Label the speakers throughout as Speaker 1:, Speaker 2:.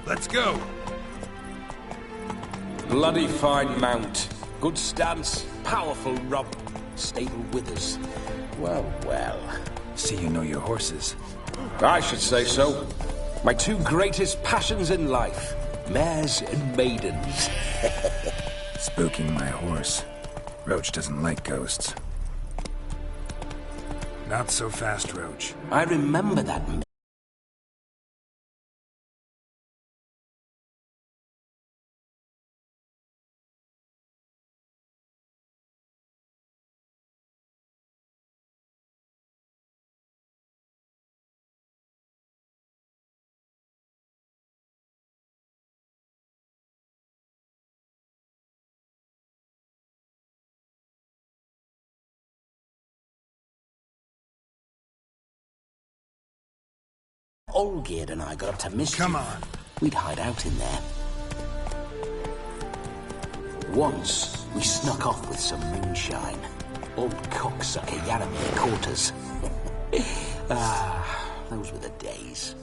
Speaker 1: Let's go.
Speaker 2: Bloody fine mount. Good stance, powerful rump, stable withers. Well, well.
Speaker 3: See you know your horses.
Speaker 2: I should say so. My two greatest passions in life. Mares and maidens.
Speaker 3: Spooking my horse. Roach doesn't like ghosts.
Speaker 1: Not so fast, Roach.
Speaker 2: I remember that. Olgierd and I got up to mischief.
Speaker 1: Come on.
Speaker 2: We'd hide out in there. Once, we snuck off with some moonshine. Old cocksucker Yaramir caught us. Those were the days.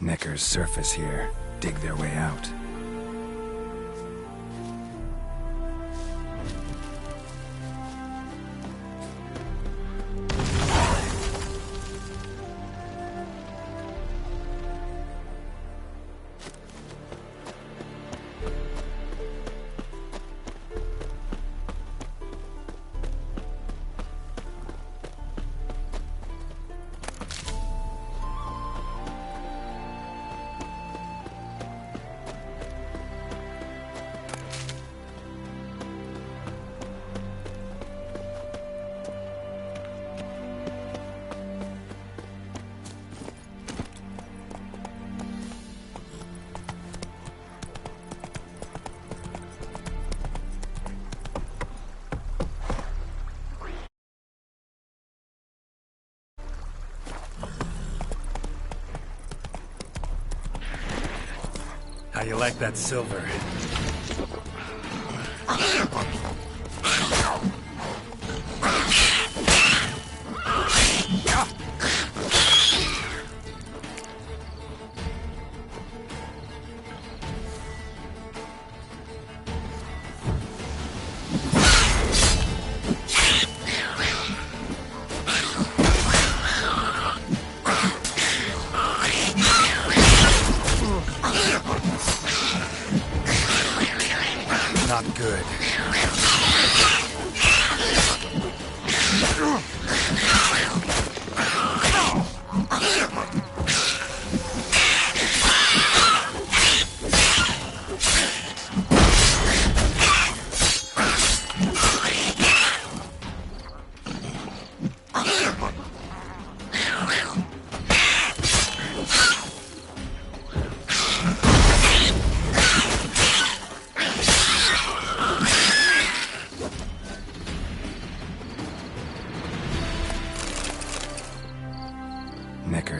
Speaker 3: Neckers surface here, dig their way out.
Speaker 1: How you like that silver? Not good.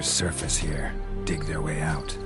Speaker 3: water's surface here, dig their way out.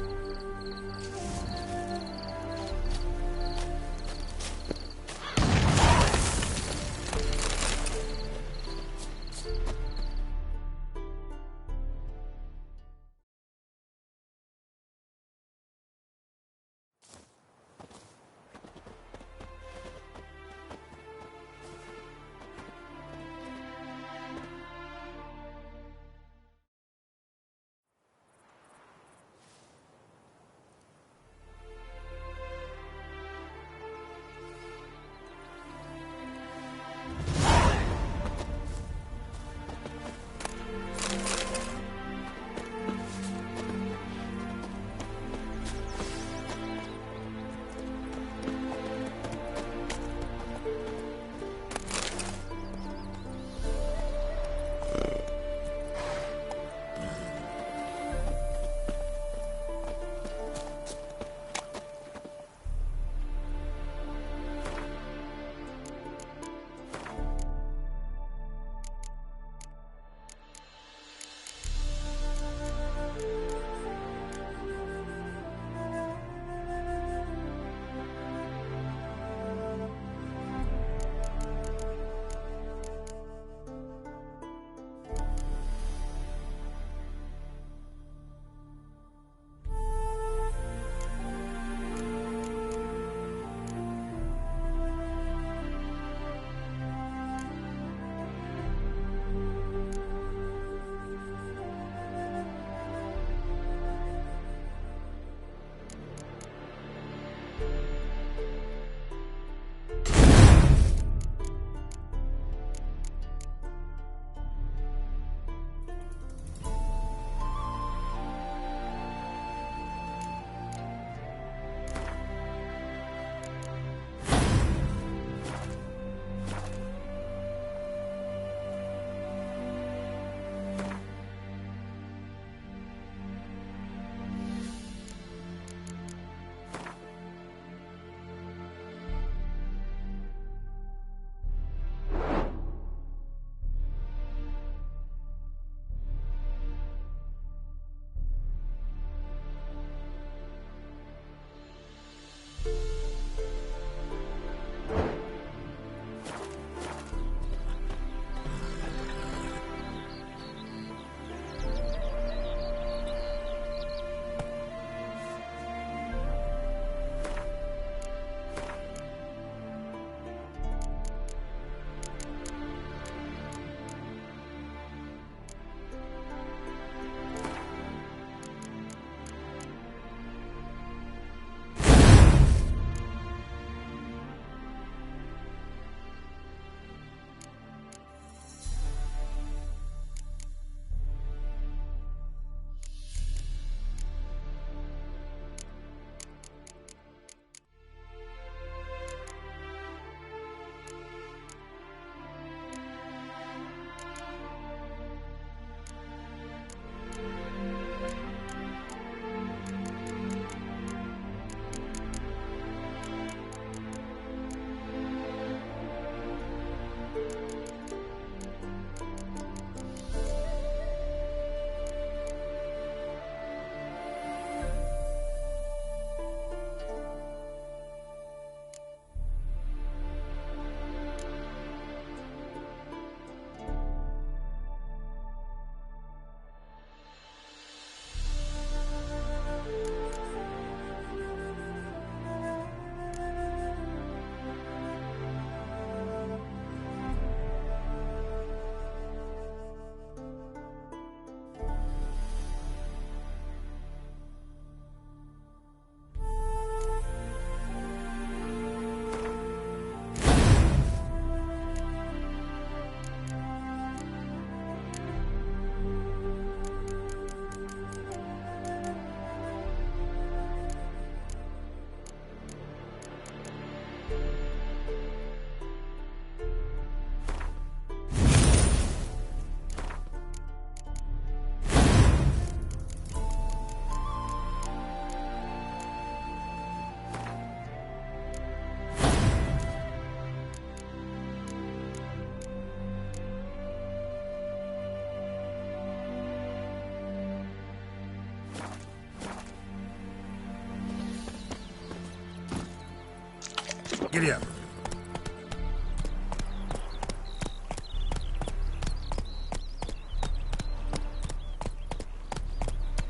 Speaker 1: Giddy up.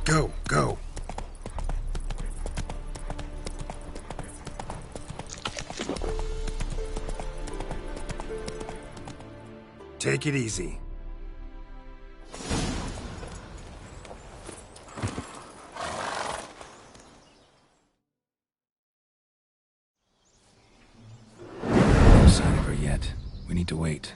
Speaker 1: Go, go. Take it easy.
Speaker 3: No sign of her yet. We need to wait.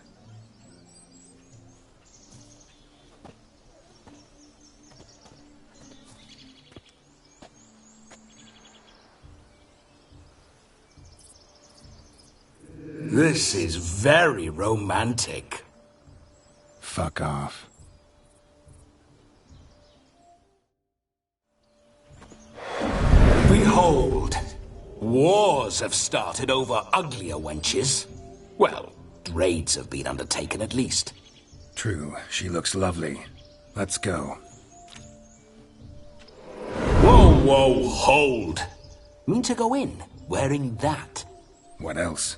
Speaker 2: This is very romantic.
Speaker 3: Fuck off.
Speaker 2: Behold, wars have started over uglier wenches. Well, raids have been undertaken at least.
Speaker 3: True, she looks lovely. Let's go.
Speaker 2: Whoa, whoa, hold. Mean to go in wearing that?
Speaker 3: What else?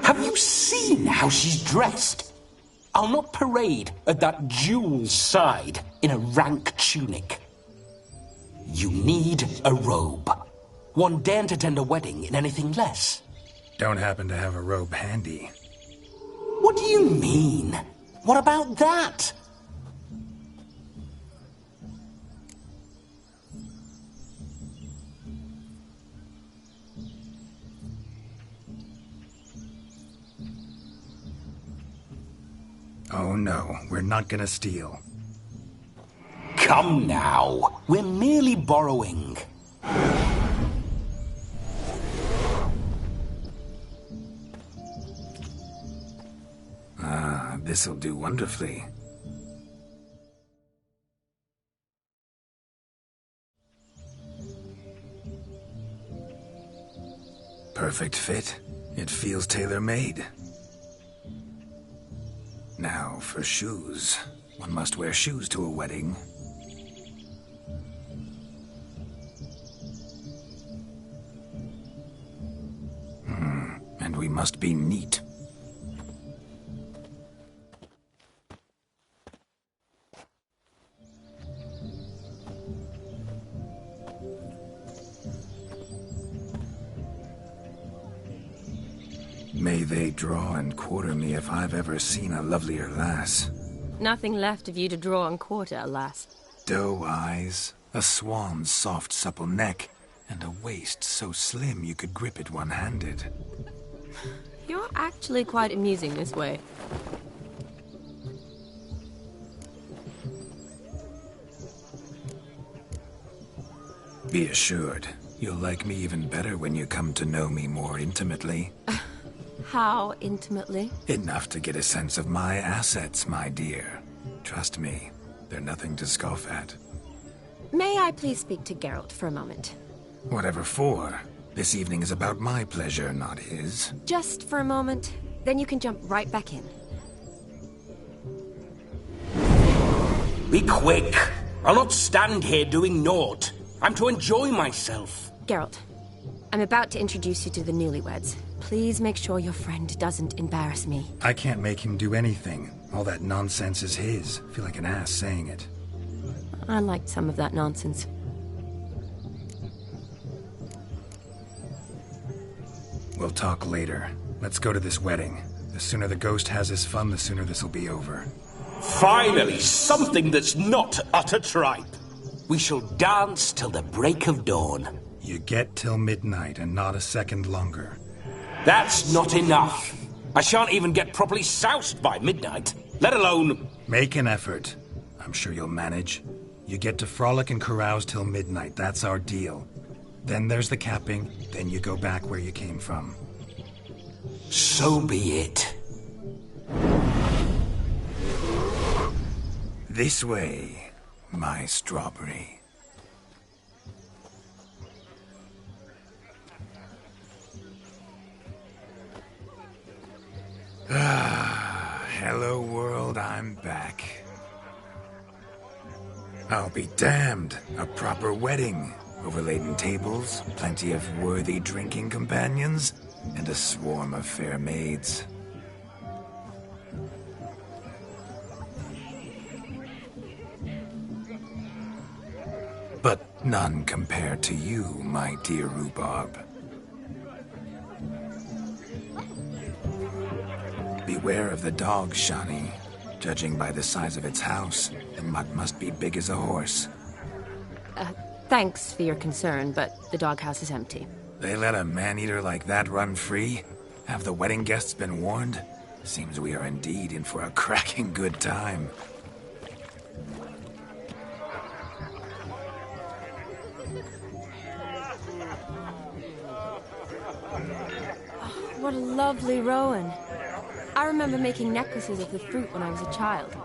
Speaker 2: Have you seen how she's dressed? I'll not parade at that jewel's side in a rank tunic. You need a robe. One daren't attend a wedding in anything less.
Speaker 3: Don't happen to have a robe handy.
Speaker 2: What do you mean? What about that?
Speaker 3: Oh no, we're not gonna steal.
Speaker 2: Come now, we're merely borrowing.
Speaker 3: Ah, this'll do wonderfully. Perfect fit. It feels tailor-made. Now, for shoes. One must wear shoes to a wedding. And we must be neat. May they draw and quarter me if I've ever seen a lovelier lass.
Speaker 4: Nothing left of you to draw and quarter, alas.
Speaker 3: Doe eyes, a swan's soft supple neck, and a waist so slim you could grip it one-handed.
Speaker 4: You're actually quite amusing this way.
Speaker 3: Be assured, you'll like me even better when you come to know me more intimately.
Speaker 4: How intimately?
Speaker 3: Enough to get a sense of my assets, my dear. Trust me, they're nothing to scoff at.
Speaker 4: May I please speak to Geralt for a moment?
Speaker 3: Whatever for. This evening is about my pleasure, not his.
Speaker 4: Just for a moment, then you can jump right back in.
Speaker 2: Be quick. I'll not stand here doing naught. I'm to enjoy myself.
Speaker 4: Geralt, I'm about to introduce you to the newlyweds. Please make sure your friend doesn't embarrass me.
Speaker 3: I can't make him do anything. All that nonsense is his. Feel like an ass saying it.
Speaker 4: I liked some of that nonsense.
Speaker 3: We'll talk later. Let's go to this wedding. The sooner the ghost has his fun, the sooner this'll be over.
Speaker 2: Finally, something that's not utter tripe. We shall dance till the break of dawn.
Speaker 3: You get till midnight and not a second longer.
Speaker 2: That's not enough. I shan't even get properly soused by midnight, let alone...
Speaker 3: Make an effort. I'm sure you'll manage. You get to frolic and carouse till midnight. That's our deal. Then there's the capping. Then you go back where you came from.
Speaker 2: So be it.
Speaker 3: This way, my strawberry. Ah, hello world, I'm back. I'll be damned. A proper wedding. Overladen tables, plenty of worthy drinking companions, and a swarm of fair maids. But none compared to you, my dear rhubarb. Beware of the dog, Shani. Judging by the size of its house, the mutt must be big as a horse.
Speaker 4: Thanks for your concern, but the doghouse is empty.
Speaker 3: They let a man-eater like that run free? Have the wedding guests been warned? Seems we are indeed in for a cracking good time.
Speaker 4: What a lovely rowan. I remember making necklaces of the fruit when I was a child.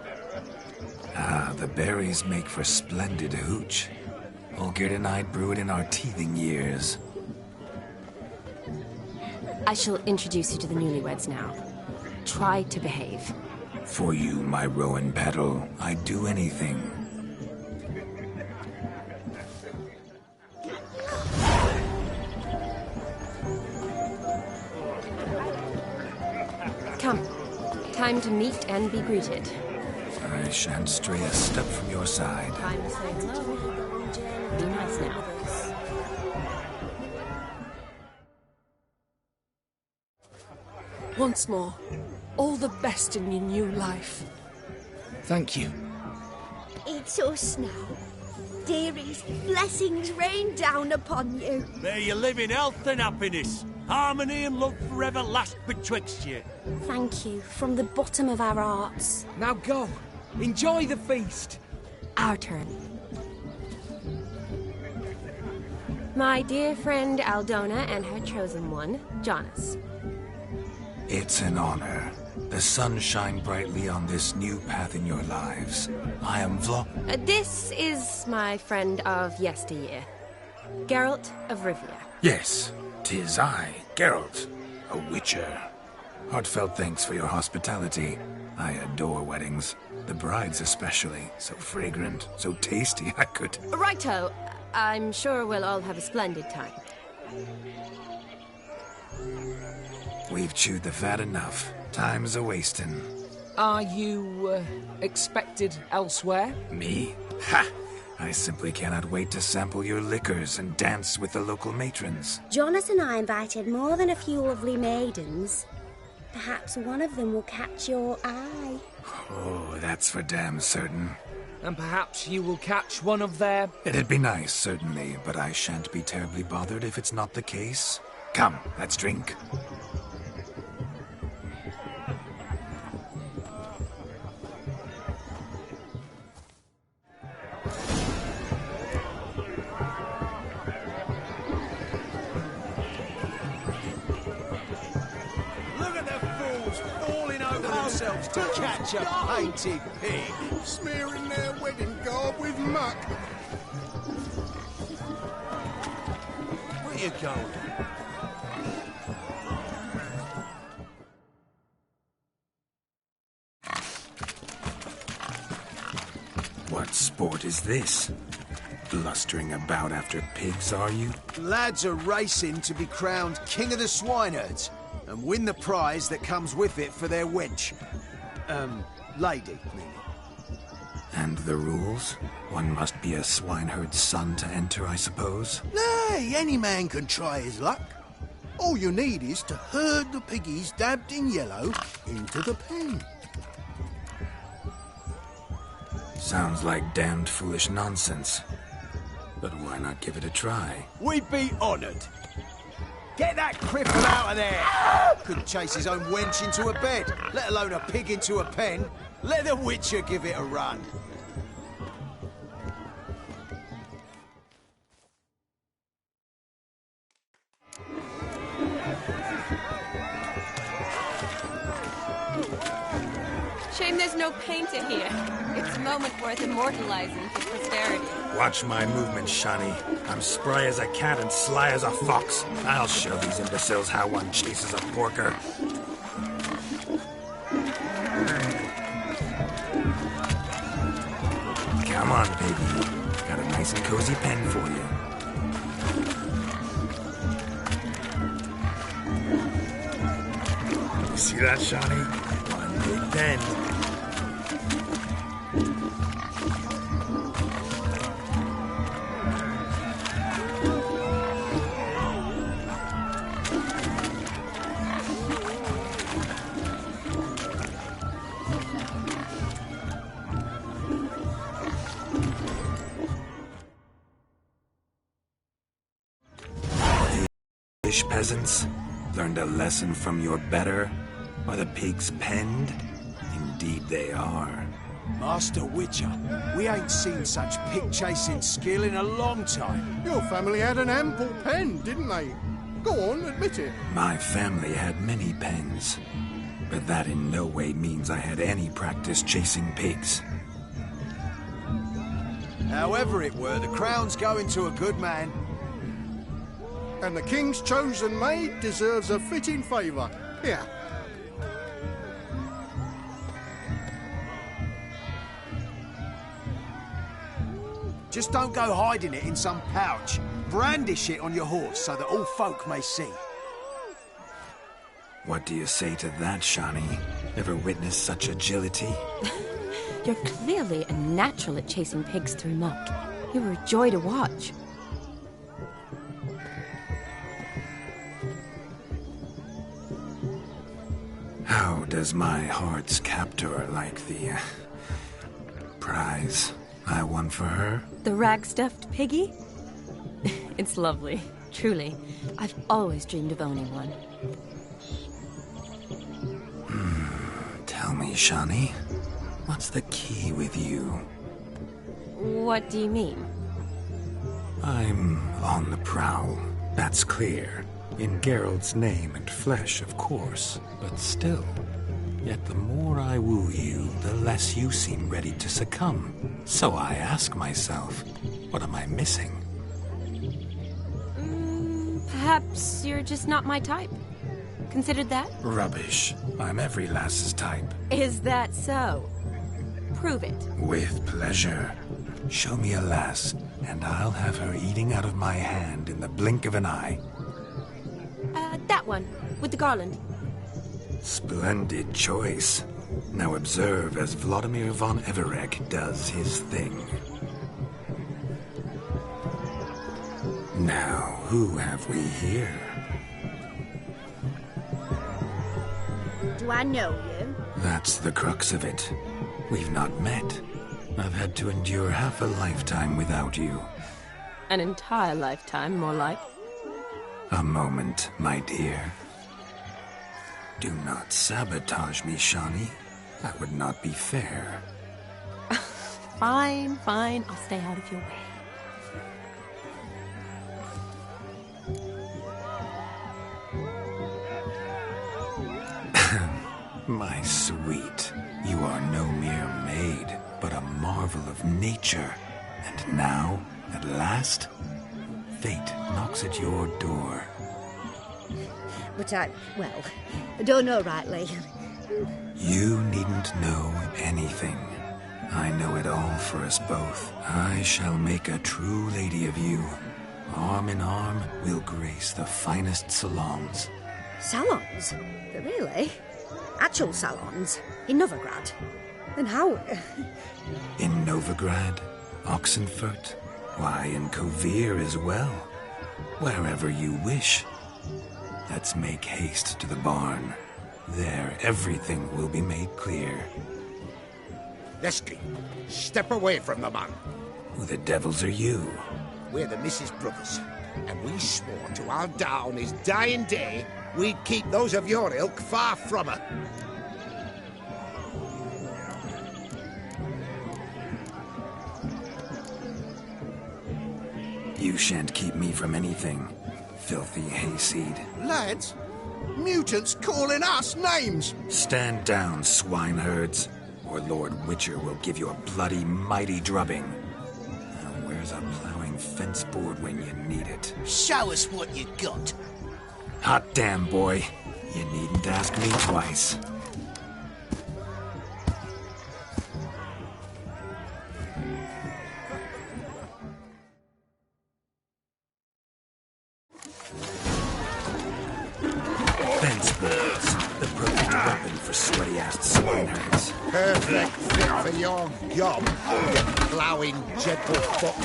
Speaker 3: Ah, the berries make for splendid hooch. Olgerd and I brew it in our teething years.
Speaker 4: I shall introduce you to the newlyweds now. Try to behave.
Speaker 3: For you, my rowan petal, I'd do anything.
Speaker 4: Come. Time to meet and be greeted.
Speaker 3: I shan't stray a step from your side.
Speaker 4: Time to say hello. Be nice now.
Speaker 5: Once more, all the best in your new life.
Speaker 6: Thank you.
Speaker 7: It's us now. Dearies, blessings rain down upon you.
Speaker 8: May you live in health and happiness. Harmony and love forever last betwixt you.
Speaker 7: Thank you from the bottom of our hearts.
Speaker 6: Now go. Enjoy the feast.
Speaker 4: Our turn. My dear friend Aldona and her chosen one, Jonas.
Speaker 3: It's an honor. The sun shine brightly on this new path in your lives. I am
Speaker 4: This is my friend of yesteryear, Geralt of Rivia.
Speaker 3: Yes, 'tis I, Geralt, a witcher. Heartfelt thanks for your hospitality. I adore weddings. The brides especially. So fragrant, so tasty, I could...
Speaker 4: Righto. I'm sure we'll all have a splendid time.
Speaker 3: We've chewed the fat enough. Time's a-wasting.
Speaker 6: Are you, expected elsewhere?
Speaker 3: Me? Ha! I simply cannot wait to sample your liquors and dance with the local matrons.
Speaker 7: Jonas and I invited more than a few lovely maidens. Perhaps one of them will catch your eye.
Speaker 3: Oh, that's for damn certain.
Speaker 6: And perhaps you will catch one of their...
Speaker 3: It'd be nice, certainly, but I shan't be terribly bothered if it's not the case. Come, let's drink.
Speaker 8: To catch a painted pig.
Speaker 1: Smearing their wedding garb with muck.
Speaker 8: Where you going?
Speaker 3: What sport is this? Blustering about after pigs, are you?
Speaker 9: Lads are racing to be crowned King of the Swineherds and win the prize that comes with it for their wench. Lady, meaning.
Speaker 3: And the rules? One must be a swineherd's son to enter, I suppose?
Speaker 9: Nay, any man can try his luck. All you need is to herd the piggies dabbed in yellow into the pen.
Speaker 3: Sounds like damned foolish nonsense. But why not give it a try?
Speaker 9: We'd be honoured. Get that cripple out of there! Couldn't chase his own wench into a bed, let alone a pig into a pen. Let the Witcher give it a run.
Speaker 4: Shame there's no painter here. It's a moment worth immortalizing for posterity.
Speaker 3: Watch my movements, Shani. I'm spry as a cat and sly as a fox. I'll show these imbeciles how one chases a porker. Come on, baby. Got a nice and cozy pen for you. See that, Shawnee?
Speaker 8: One big pen.
Speaker 3: Peasants learned a lesson from your better? Are the pigs penned? Indeed they are.
Speaker 9: Master Witcher, we ain't seen such pig-chasing skill in a long time.
Speaker 1: Your family had an ample pen, didn't they? Go on, admit it.
Speaker 3: My family had many pens, but that in no way means I had any practice chasing pigs.
Speaker 9: However it were, the crown's going to a good man.
Speaker 1: And the king's chosen maid deserves a fitting favour. Here.
Speaker 9: Just don't go hiding it in some pouch. Brandish it on your horse so that all folk may see.
Speaker 3: What do you say to that, Shawnee? Ever witnessed such agility?
Speaker 4: You're clearly a natural at chasing pigs through muck. You were a joy to watch.
Speaker 3: How does my heart's captor like the prize I won for her?
Speaker 4: The rag-stuffed piggy? It's lovely, truly. I've always dreamed of owning one.
Speaker 3: Tell me, Shawnee, what's the key with you?
Speaker 4: What do you mean?
Speaker 3: I'm on the prowl, that's clear. In Geralt's name and flesh, of course, but still. Yet the more I woo you, the less you seem ready to succumb. So I ask myself, what am I missing?
Speaker 4: Perhaps you're just not my type. Considered that?
Speaker 3: Rubbish. I'm every lass's type.
Speaker 4: Is that so? Prove it.
Speaker 3: With pleasure. Show me a lass, and I'll have her eating out of my hand in the blink of an eye.
Speaker 4: That one, with the garland.
Speaker 3: Splendid choice. Now observe as Vladimir von Everek does his thing. Now, who have we here?
Speaker 7: Do I know you?
Speaker 3: That's the crux of it. We've not met. I've had to endure half a lifetime without you.
Speaker 4: An entire lifetime, more like.
Speaker 3: A moment, my dear. Do not sabotage me, Shawnee. That would not be fair.
Speaker 4: Fine, fine. I'll stay out of your way.
Speaker 3: My sweet, you are no mere maid, but a marvel of nature. And now, at last, fate knocks at your door.
Speaker 7: But I don't know rightly.
Speaker 3: You needn't know anything. I know it all for us both. I shall make a true lady of you. Arm in arm, we'll grace the finest salons.
Speaker 7: Salons? Really? Actual salons? In Novigrad? Then how?
Speaker 3: In Novigrad, Oxenfurt, why, in Kovir as well. Wherever you wish. Let's make haste to the barn. There, everything will be made clear.
Speaker 10: Leslie, step away from the man.
Speaker 3: Who the devils are you?
Speaker 10: We're the Mrs. Brothers, and we swore to our down his dying day we'd keep those of your ilk far from her.
Speaker 3: You shan't keep me from anything, filthy hayseed.
Speaker 1: Lads, mutants calling us names.
Speaker 3: Stand down, swineherds, or Lord Witcher will give you a bloody mighty drubbing. Now where's a plowing fence board when you need it?
Speaker 11: Show us what you got.
Speaker 3: Hot damn, boy. You needn't ask me twice. Fence boards, the perfect fast swineherds.
Speaker 10: Perfect fit for your gob, you ploughing gentle foot.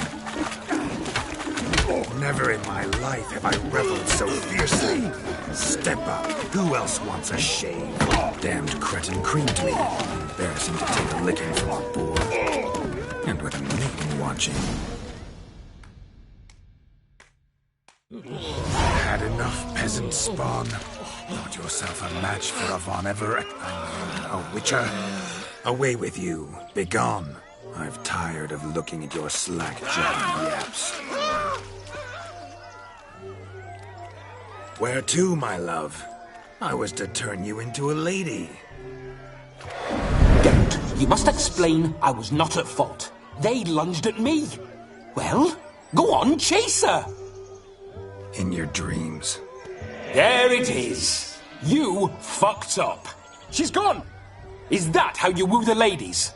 Speaker 3: Never in my life have I reveled so fiercely. Step up. Who else wants a shave? Damned cretin creamed me. Embarrassing to take a licking from a boor. And with a maiden watching. Had enough, peasant spawn. Not yourself a match for a Von Everett. A witcher. Away with you. Begone. I've tired of looking at your slack-jawed yaps. Where to, my love? I was to turn you into a lady.
Speaker 2: Don't. You must explain I was not at fault. They lunged at me. Well, go on, chase her.
Speaker 3: In your dreams.
Speaker 2: There it is. You fucked up. She's gone. Is that how you woo the ladies?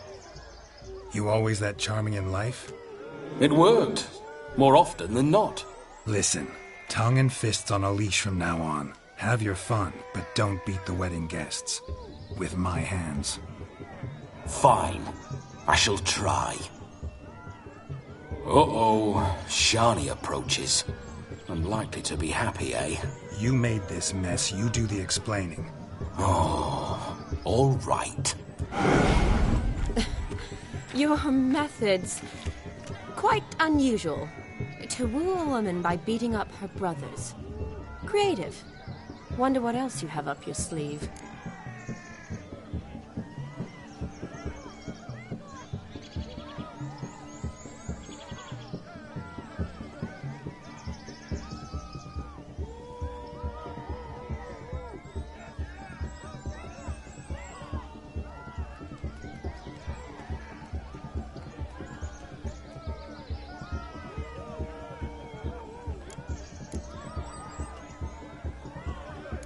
Speaker 3: You always that charming in life?
Speaker 2: It worked. More often than not.
Speaker 3: Listen, tongue and fists on a leash from now on. Have your fun, but don't beat the wedding guests. With my hands.
Speaker 2: Fine. I shall try. Uh-oh. Shani approaches. Unlikely to be happy, eh?
Speaker 3: You made this mess. You do the explaining.
Speaker 2: Oh, all right.
Speaker 4: Your methods... quite unusual. To woo a woman by beating up her brothers. Creative. Wonder what else you have up your sleeve.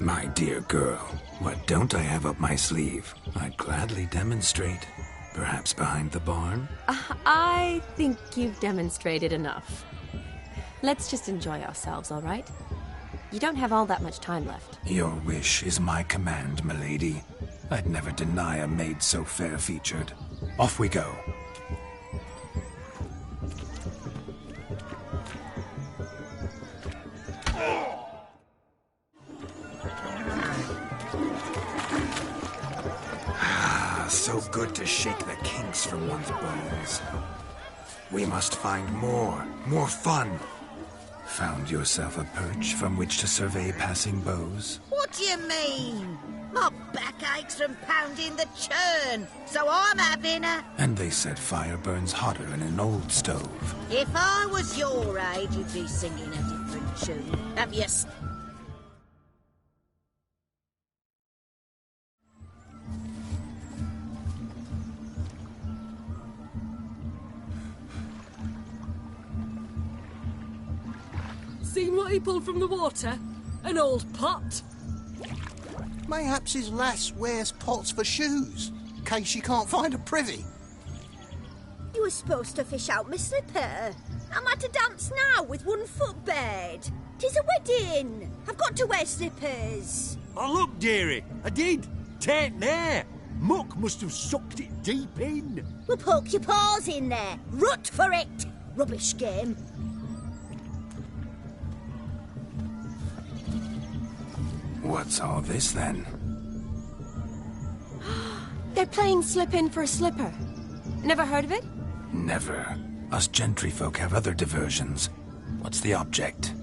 Speaker 3: My dear girl, what don't I have up my sleeve? I'd gladly demonstrate. Perhaps behind the barn?
Speaker 4: I think you've demonstrated enough. Let's just enjoy ourselves, all right? You don't have all that much time left.
Speaker 3: Your wish is my command, milady. I'd never deny a maid so fair-featured. Off we go. So good to shake the kinks from one's bones. We must find more fun. Found yourself a perch from which to survey passing beaux?
Speaker 11: What do you mean? My back aches from pounding the churn, so I'm having a...
Speaker 3: And they said fire burns hotter in an old stove.
Speaker 11: If I was your age, you'd be singing a different tune. Have you...
Speaker 5: Seen what he pulled from the water? An old pot?
Speaker 1: Mayhaps his lass wears pots for shoes, in case she can't find a privy.
Speaker 7: You were supposed to fish out my slipper. Am I to dance now with one foot bared? 'Tis a wedding. I've got to wear slippers.
Speaker 8: Oh, look, dearie, I did. Tain't there. Muck must have sucked it deep in.
Speaker 7: Well, poke your paws in there. Rut for it. Rubbish game.
Speaker 3: What's all this, then?
Speaker 4: They're playing slip in for a slipper. Never heard of it?
Speaker 3: Never. Us gentry folk have other diversions. What's the object?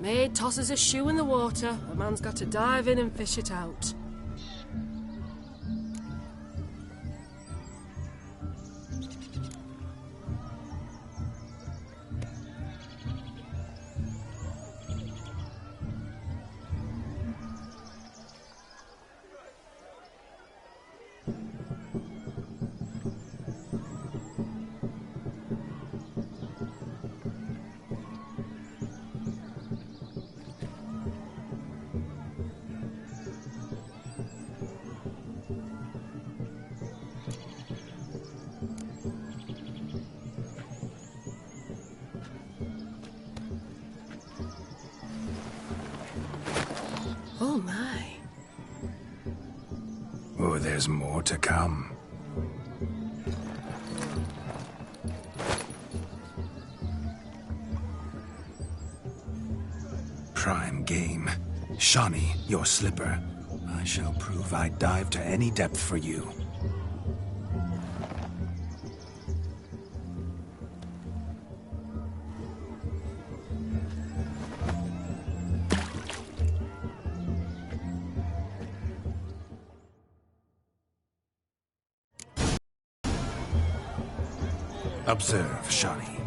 Speaker 5: Maid tosses a shoe in the water. A man's got to dive in and fish it out.
Speaker 3: There's more to come. Prime game. Shawnee, your slipper. I shall prove I dive to any depth for you. Observe, Shawnee.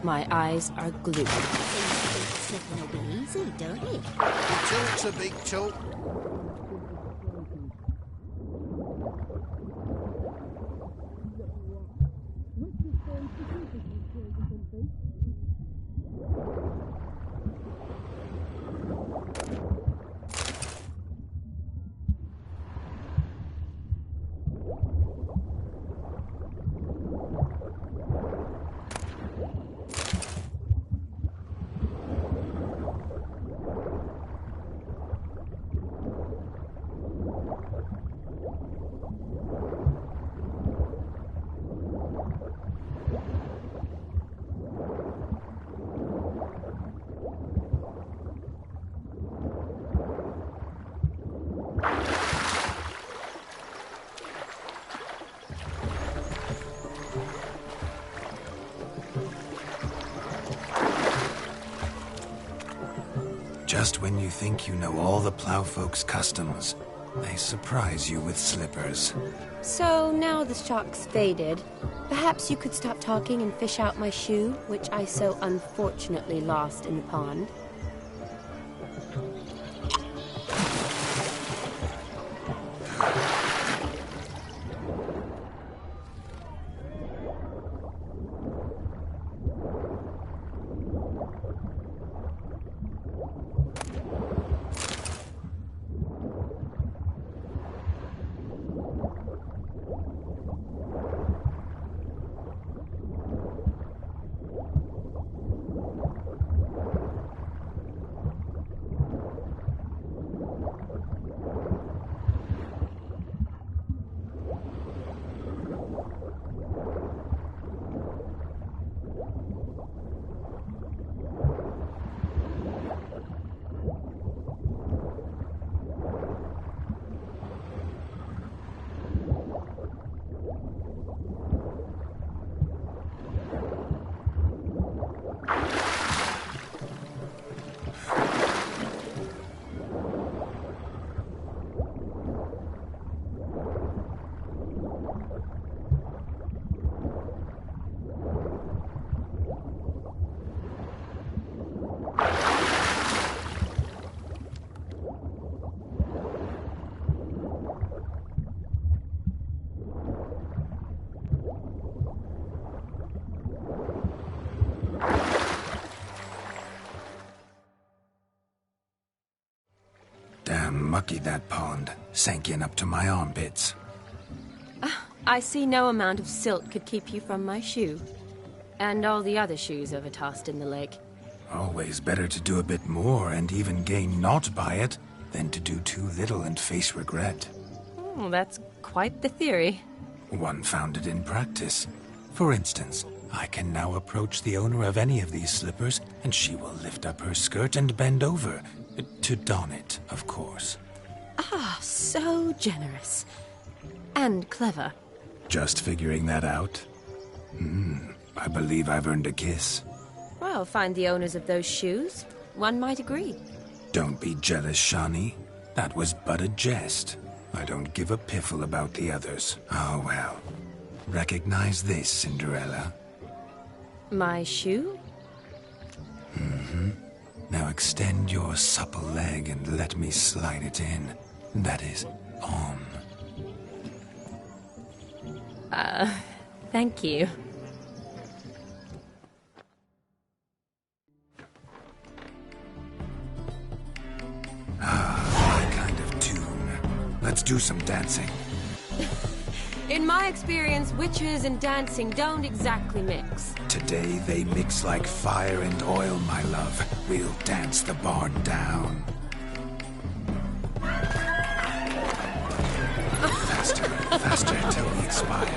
Speaker 4: My eyes are glued.
Speaker 7: Slipping will be easy, don't it?
Speaker 1: The talk's a big talk.
Speaker 3: Just when you think you know all the plowfolk's customs, they surprise you with slippers.
Speaker 4: So now the shock's faded. Perhaps you could stop talking and fish out my shoe, which I so unfortunately lost in the pond.
Speaker 3: Damn mucky that pond. Sank in up to my armpits.
Speaker 4: I see no amount of silt could keep you from my shoe. And all the other shoes ever tossed in the lake.
Speaker 3: Always better to do a bit more and even gain naught by it than to do too little and face regret.
Speaker 4: Oh, that's quite the theory.
Speaker 3: One founded in practice. For instance, I can now approach the owner of any of these slippers, and she will lift up her skirt and bend over. To don it, of course.
Speaker 4: Ah, so generous. And clever.
Speaker 3: Just figuring that out? I believe I've earned a kiss.
Speaker 4: Well, find the owners of those shoes. One might agree.
Speaker 3: Don't be jealous, Shawnee. That was but a jest. I don't give a piffle about the others. Oh, well. Recognize this, Cinderella.
Speaker 4: My shoe?
Speaker 3: Now extend your supple leg and let me slide it in. That is, on.
Speaker 4: Thank you.
Speaker 3: My kind of tune. Let's do some dancing.
Speaker 4: In my experience, witches and dancing don't exactly mix.
Speaker 3: Today they mix like fire and oil, my love. We'll dance the barn down. Faster. Faster till we expire.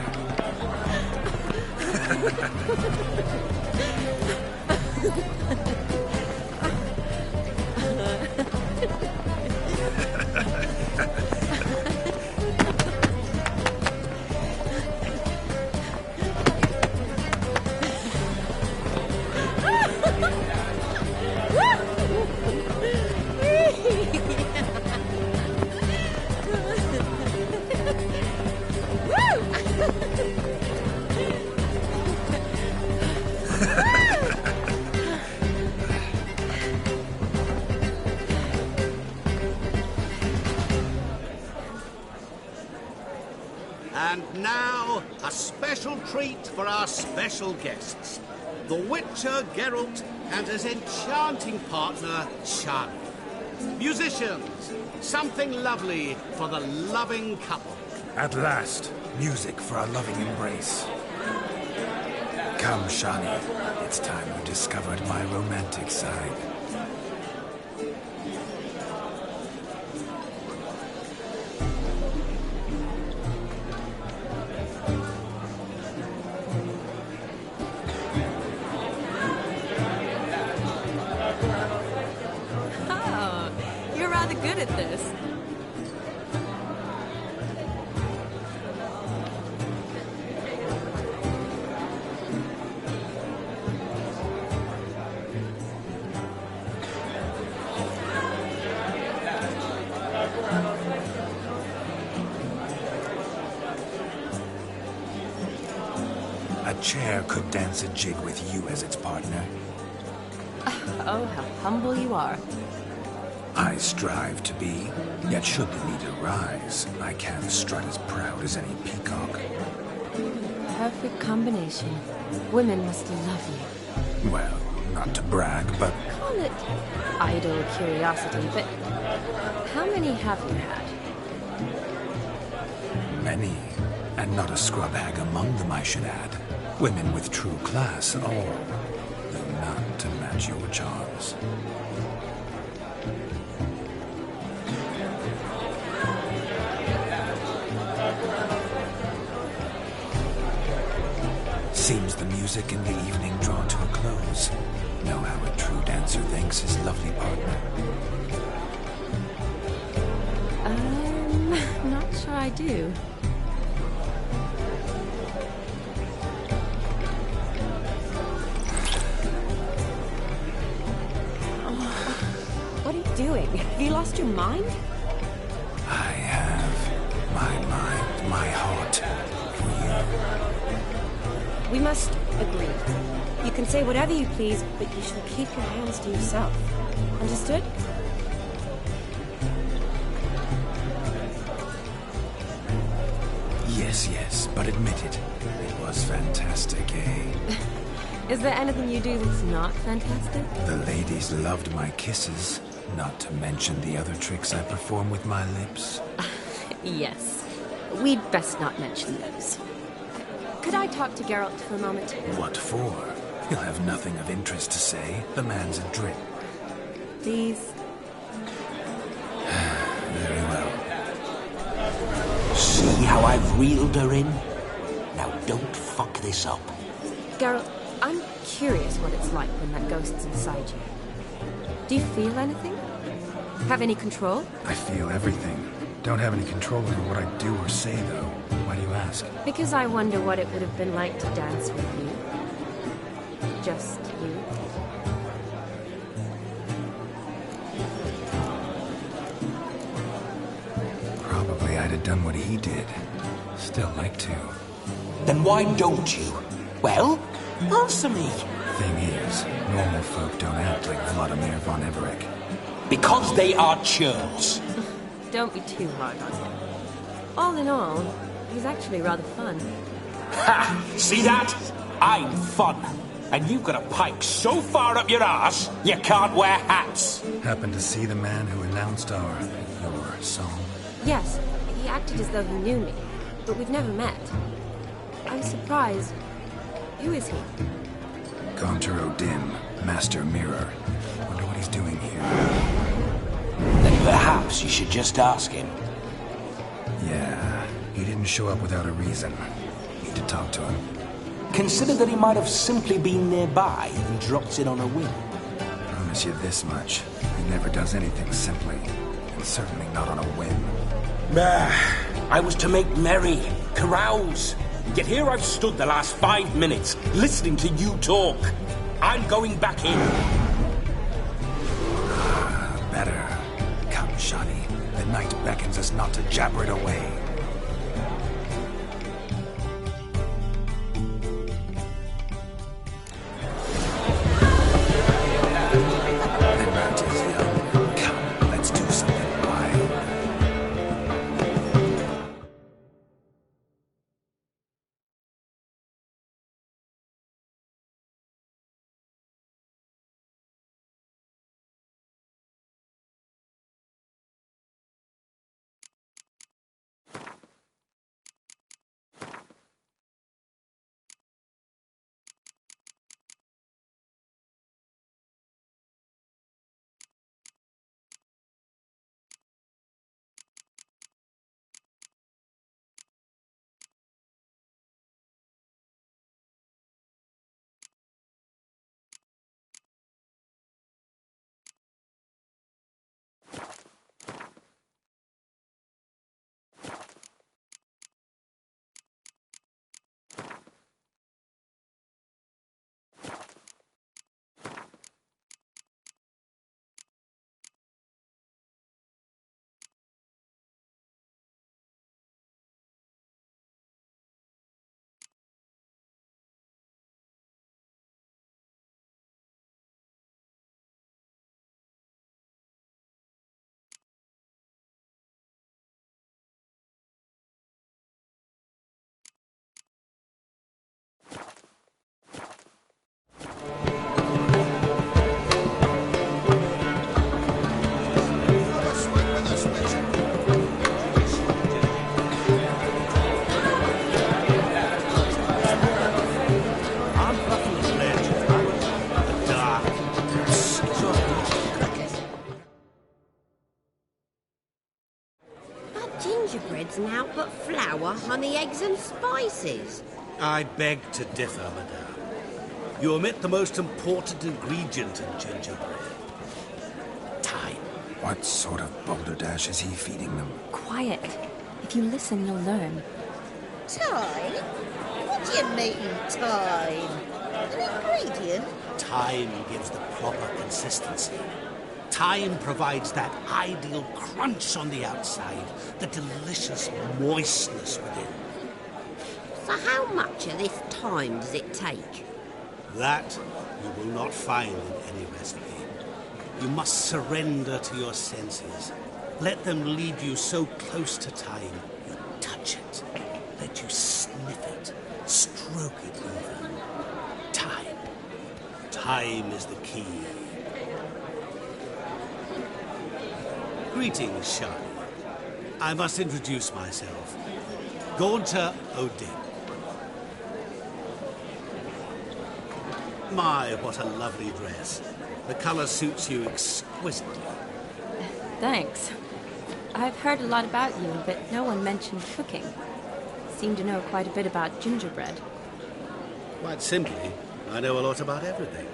Speaker 10: And now, a special treat for our special guests. The Witcher Geralt and his enchanting partner, Shani. Musicians, something lovely for the loving couple.
Speaker 3: At last, music for our loving embrace. Come, Shani. It's time you discovered my romantic side.
Speaker 4: Oh, you're rather good at this.
Speaker 3: A chair could dance a jig with you as its partner.
Speaker 4: Oh, how humble you are.
Speaker 3: I strive to be, yet should the need arise, I can strut as proud as any peacock.
Speaker 4: Perfect combination. Women must love you.
Speaker 3: Well, not to brag, but
Speaker 4: Call it idle curiosity, but how many have you had?
Speaker 3: many, and not a scrub hag among them, I should add. Women with true class, all, though none to match your charms. Seems the music in the evening drawn to a close. Know how a true dancer thanks his lovely partner.
Speaker 4: Not sure I do. What are you doing? Have you lost your mind?
Speaker 3: I have my mind, my heart for you.
Speaker 4: We must agree. You can say whatever you please, but you shall keep your hands to yourself. Understood?
Speaker 3: Yes, but admit it. It was fantastic, eh?
Speaker 4: Is there anything you do that's not fantastic?
Speaker 3: The ladies loved my kisses, not to mention the other tricks I perform with my lips.
Speaker 4: Yes. We'd best not mention those. Could I talk to Geralt for a moment?
Speaker 3: What for? He'll have nothing of interest to say. The man's adrift.
Speaker 4: Please?
Speaker 3: Very well.
Speaker 2: See how I've reeled her in? Now don't fuck this up.
Speaker 4: Geralt, I'm curious what it's like when that ghost's inside you. Do you feel anything? Have any control?
Speaker 3: I feel everything. Don't have any control over what I do or say, though. Why do you ask?
Speaker 4: Because I wonder what it would have been like to dance with you. Just you.
Speaker 3: Probably I'd have done what he did. Still like to.
Speaker 2: Then why don't you? Well, answer me.
Speaker 3: Thing is, normal folk don't act like Vladimir von Everett.
Speaker 2: Because they are churls.
Speaker 4: Don't be too hard on him. All in all, he's actually rather fun.
Speaker 2: Ha! See that? I'm fun. And you've got a pipe so far up your arse, you can't wear hats.
Speaker 3: Happen to see the man who announced your song?
Speaker 4: Yes, he acted as though he knew me, but we've never met. I'm surprised. Who is he?
Speaker 3: Gaunter O'Dim, Master Mirror. Wonder what he's doing here.
Speaker 2: Then perhaps you should just ask him.
Speaker 3: Yeah, he didn't didn't show up without a reason. Need to talk to him.
Speaker 2: Consider that he might have simply been nearby and dropped in on a whim.
Speaker 3: Promise you this much. He never does anything simply. And certainly not on a whim.
Speaker 2: I was to make merry, carouse. Yet here I've stood the last 5 minutes, listening to you talk. I'm going back in.
Speaker 3: Better. Come, Shani. The night beckons us not to jabber it away. The night is young. Come, let's do something wild.
Speaker 12: Gingerbread's now but flour, honey, eggs and spices.
Speaker 10: I beg to differ, madame. You omit the most important ingredient in gingerbread. Time.
Speaker 3: What sort of balderdash is he feeding them?
Speaker 4: Quiet. If you listen, you'll learn.
Speaker 11: Time? What do you mean, time? An ingredient?
Speaker 10: Time gives the proper consistency. Time provides that ideal crunch on the outside, the delicious moistness within.
Speaker 12: So how much of this time does it take?
Speaker 10: That you will not find in any recipe. You must surrender to your senses. Let them lead you so close to time, you touch it. Let you sniff it, stroke it even. Time. Time is the key. Greetings, Shani. I must introduce myself. Gaunter Odin. My, what a lovely dress. The colour suits you exquisitely.
Speaker 4: Thanks. I've heard a lot about you, but no one mentioned cooking. Seem to know quite a bit about gingerbread.
Speaker 10: Quite simply, I know a lot about everything.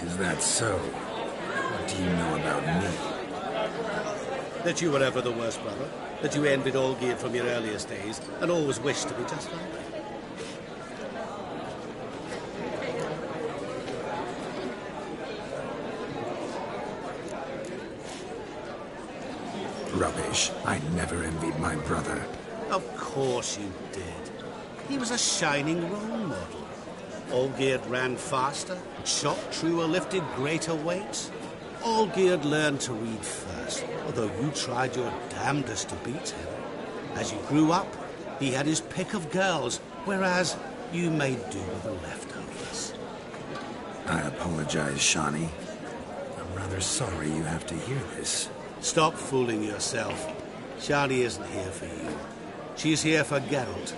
Speaker 3: Is that so? What do you know about me?
Speaker 10: That you were ever the worst brother, that you envied Olgierd from your earliest days, and always wished to be just like him.
Speaker 3: Rubbish. I never envied my brother.
Speaker 10: Of course you did. He was a shining role model. Olgierd ran faster, shot truer, lifted greater weights. Olgierd learned to read first, although you tried your damnedest to beat him. As you grew up, he had his pick of girls, whereas you made do with the leftovers.
Speaker 3: I apologize, Shani. I'm rather sorry you have to hear this.
Speaker 10: Stop fooling yourself. Shani isn't here for you. She's here for Geralt.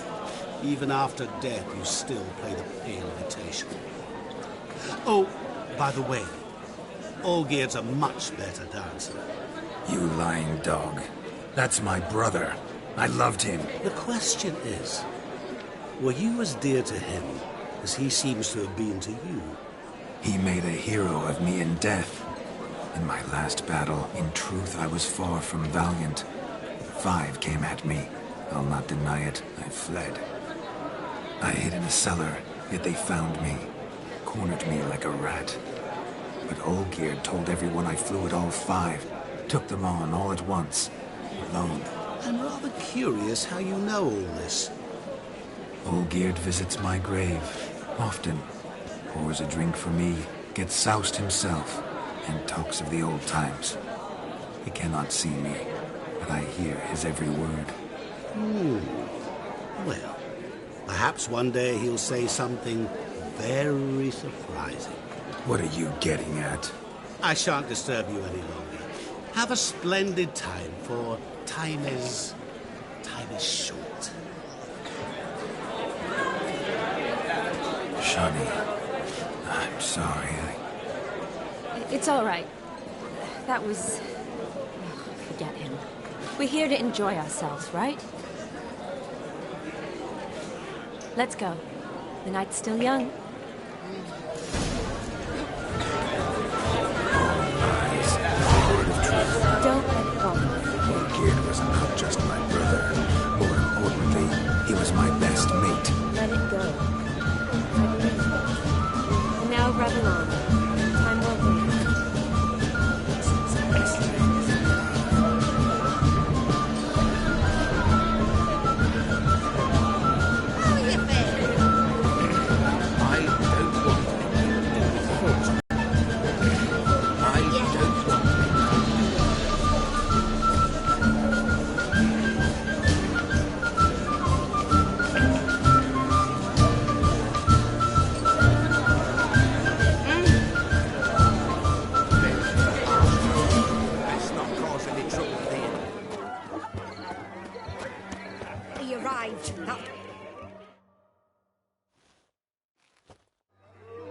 Speaker 10: Even after death, you still play the pale imitation. Oh, by the way, Olgierd's a much better dancer.
Speaker 3: You lying dog. That's my brother. I loved him.
Speaker 10: The question is, were you as dear to him as he seems to have been to you?
Speaker 3: He made a hero of me in death. In my last battle, in truth, I was far from valiant. 5 came at me. I'll not deny it. I fled. I hid in a cellar, yet they found me. Cornered me like a rat. But Olgierd told everyone I flew at all 5. Took them on all at once. Alone.
Speaker 10: I'm rather curious how you know all this.
Speaker 3: Olgierd visits my grave. Often. Pours a drink for me. Gets soused himself. And talks of the old times. He cannot see me. But I hear his every word.
Speaker 10: Well, perhaps one day he'll say something very surprising.
Speaker 3: What are you getting at?
Speaker 10: I shan't disturb you any longer. Have a splendid time, for time is short.
Speaker 3: Shani, I'm sorry.
Speaker 4: It's all right. That was... forget him. We're here to enjoy ourselves, right? Let's go. The night's still young. Don't let go.
Speaker 3: Olgierd was not just my brother. More importantly, he was my best mate.
Speaker 4: Let it go. I believe you. And now rub along. Time won't wait.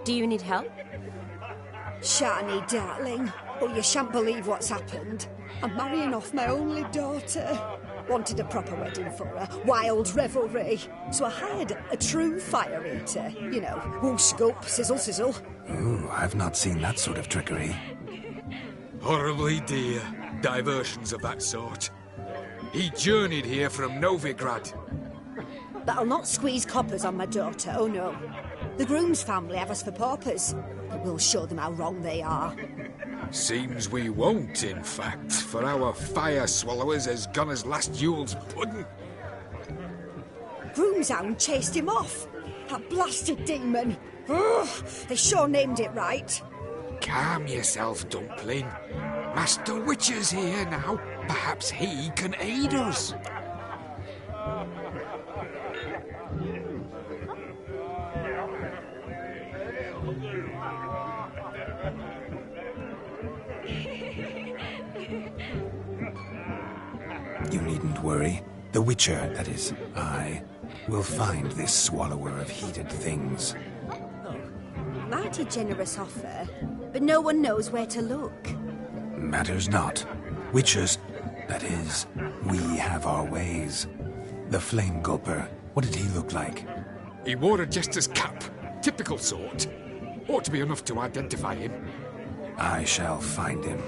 Speaker 4: Do you need help?
Speaker 7: Shani, darling. Oh, you shan't believe what's happened. I'm marrying off my only daughter. Wanted a proper wedding for her. Wild revelry. So I hired a true fire eater. You know, whoosh, gulp, sizzle, sizzle.
Speaker 3: Ooh, I've not seen that sort of trickery.
Speaker 13: Horribly dear diversions of that sort. He journeyed here from Novigrad.
Speaker 7: But I'll not squeeze coppers on my daughter, oh no. The groom's family have us for paupers, but we'll show them how wrong they are.
Speaker 13: Seems we won't, in fact, for our fire swallowers has gone as last Yule's pudding.
Speaker 7: Groom's hound chased him off. That blasted demon. Ugh, they sure named it right.
Speaker 13: Calm yourself, Dumpling. Master Witcher's here now. Perhaps he can aid us.
Speaker 3: You needn't worry. The Witcher, that is, I, will find this swallower of heated things.
Speaker 7: Mighty generous offer, but no one knows where to look.
Speaker 3: Matters not. Witchers, that is, we have our ways. The Flame Gulper, what did he look like?
Speaker 13: He wore a jester's cap. Typical sort. Ought to be enough to identify him.
Speaker 3: I shall find him.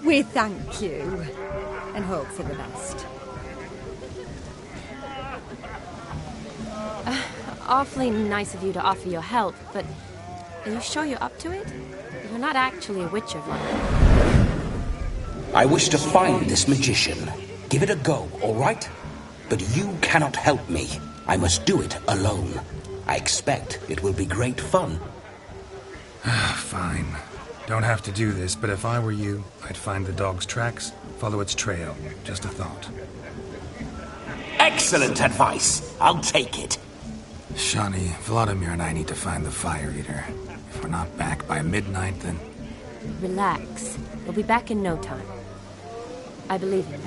Speaker 4: We thank you, and hope for the best. Awfully nice of you to offer your help, but are you sure you're up to it? You're not actually a witcher, right?
Speaker 2: I wish to find this magician. Give it a go, all right? But you cannot help me. I must do it alone. I expect it will be great fun.
Speaker 3: Fine. Don't have to do this, but if I were you, I'd find the dog's tracks, follow its trail. Just a thought.
Speaker 2: Excellent advice. I'll take it.
Speaker 3: Shani, Vladimir and I need to find the fire eater. If we're not back by midnight, then...
Speaker 4: Relax. We'll be back in no time. I believe you.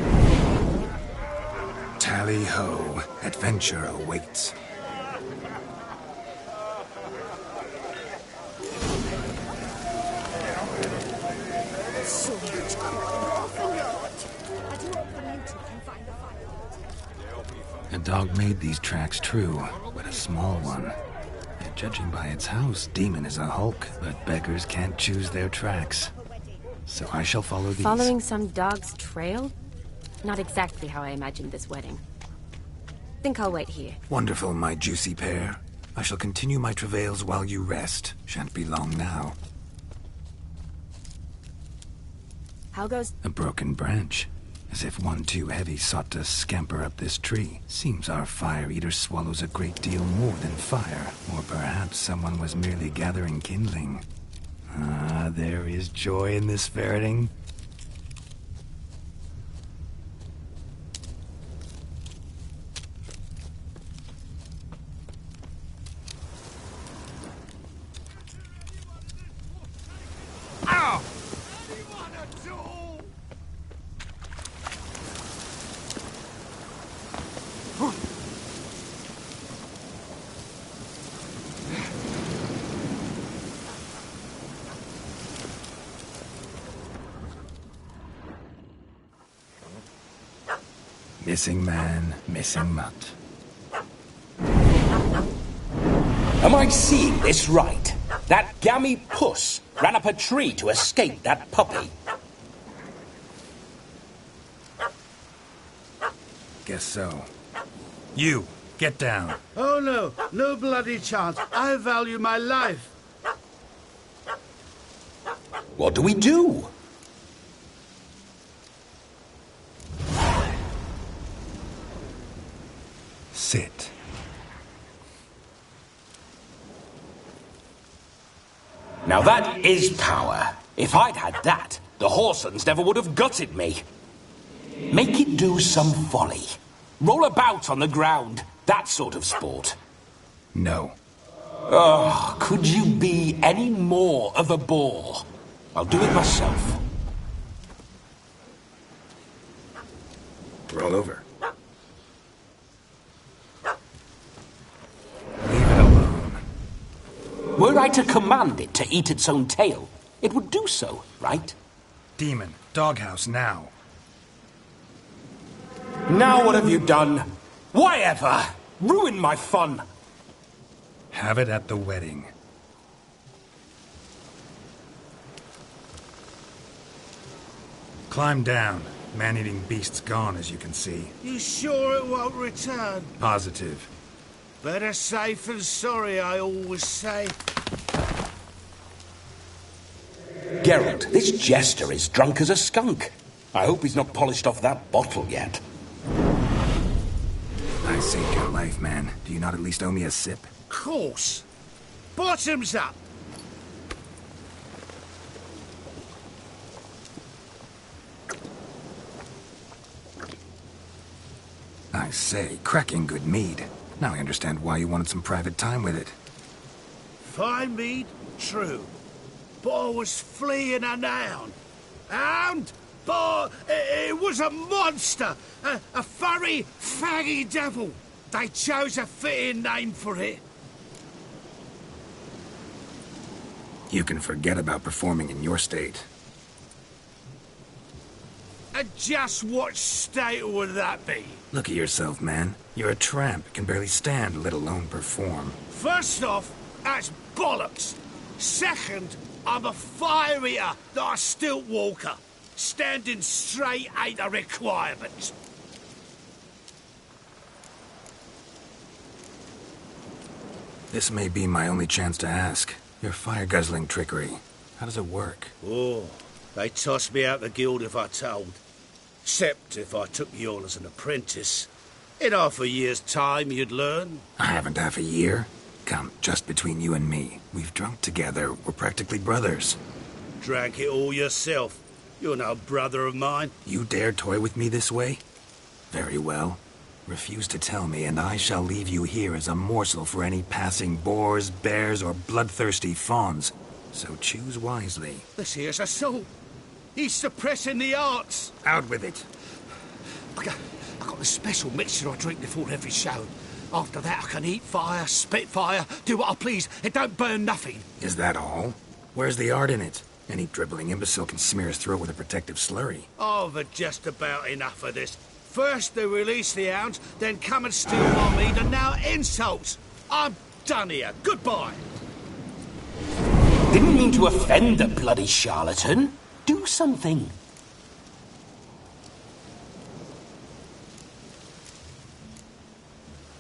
Speaker 3: Tally-ho. Adventure awaits.
Speaker 7: So much going off and on. I do hope the new two can find the fire.
Speaker 3: dog made these tracks true, but a small one. And judging by its house, Demon is a hulk, but beggars can't choose their tracks. So I shall follow these.
Speaker 4: Following some dog's trail? Not exactly how I imagined this wedding. Think I'll wait here.
Speaker 3: Wonderful, my juicy pair. I shall continue my travails while you rest. Shan't be long now.
Speaker 4: How goes...
Speaker 3: A broken branch. As if one too heavy sought to scamper up this tree. Seems our fire eater swallows a great deal more than fire. Or perhaps someone was merely gathering kindling. Ah, there is joy in this ferreting. Missing man, missing mutt.
Speaker 2: Am I seeing this right? That gammy puss ran up a tree to escape that puppy.
Speaker 3: Guess so. You, get down.
Speaker 10: Oh no, no bloody chance. I value my life.
Speaker 2: What do we do?
Speaker 3: Sit.
Speaker 2: Now that is power. If I'd had that, the Horsons never would have gutted me. Make it do some folly. Roll about on the ground. That sort of sport.
Speaker 3: No.
Speaker 2: Oh, could you be any more of a bore? I'll do it myself.
Speaker 3: Roll over. Leave it alone.
Speaker 2: Were I to command it to eat its own tail, it would do so, right?
Speaker 3: Demon, doghouse now.
Speaker 2: Now what have you done? Why ever? Ruin my fun.
Speaker 3: Have it at the wedding. Climb down. Man-eating beast's gone, as you can see.
Speaker 10: You sure it won't return?
Speaker 3: Positive.
Speaker 10: Better safe than sorry, I always say.
Speaker 2: Geralt, this jester is drunk as a skunk. I hope he's not polished off that bottle yet.
Speaker 3: I saved your life, man. Do you not at least owe me a sip?
Speaker 10: Course. Bottoms up.
Speaker 3: I say, cracking good mead. Now I understand why you wanted some private time with it.
Speaker 10: Fine mead, true. But I was fleeing a hound. Hound? But it was a monster. A furry, faggy devil. They chose a fitting name for it.
Speaker 3: You can forget about performing in your state.
Speaker 10: And just what state would that be?
Speaker 3: Look at yourself, man. You're a tramp, can barely stand, let alone perform.
Speaker 10: First off, that's bollocks. Second, I'm a fire eater, not a stilt walker. Standing straight ain't a requirement.
Speaker 3: This may be my only chance to ask. Your fire-guzzling trickery, how does it work?
Speaker 10: Oh, they tossed me out the guild if I told. Except if I took you on as an apprentice. In half a year's time, you'd learn.
Speaker 3: I haven't half a year. Come, just between you and me. We've drunk together. We're practically brothers.
Speaker 10: Drank it all yourself. You're no brother of mine.
Speaker 3: You dare toy with me this way? Very well. Refuse to tell me, and I shall leave you here as a morsel for any passing boars, bears, or bloodthirsty fawns. So choose wisely.
Speaker 10: This here's assault. He's suppressing the arts.
Speaker 3: Out with it.
Speaker 10: I got the special mixture I drink before every show. After that, I can eat fire, spit fire, do what I please. It don't burn nothing.
Speaker 3: Is that all? Where's the art in it? Any dribbling imbecile can smear his throat with a protective slurry.
Speaker 10: I've had just about enough of this First they release the hound, then come and steal my meat, and now insults! I'm done here. Goodbye.
Speaker 2: Didn't mean to offend the bloody charlatan. Do something.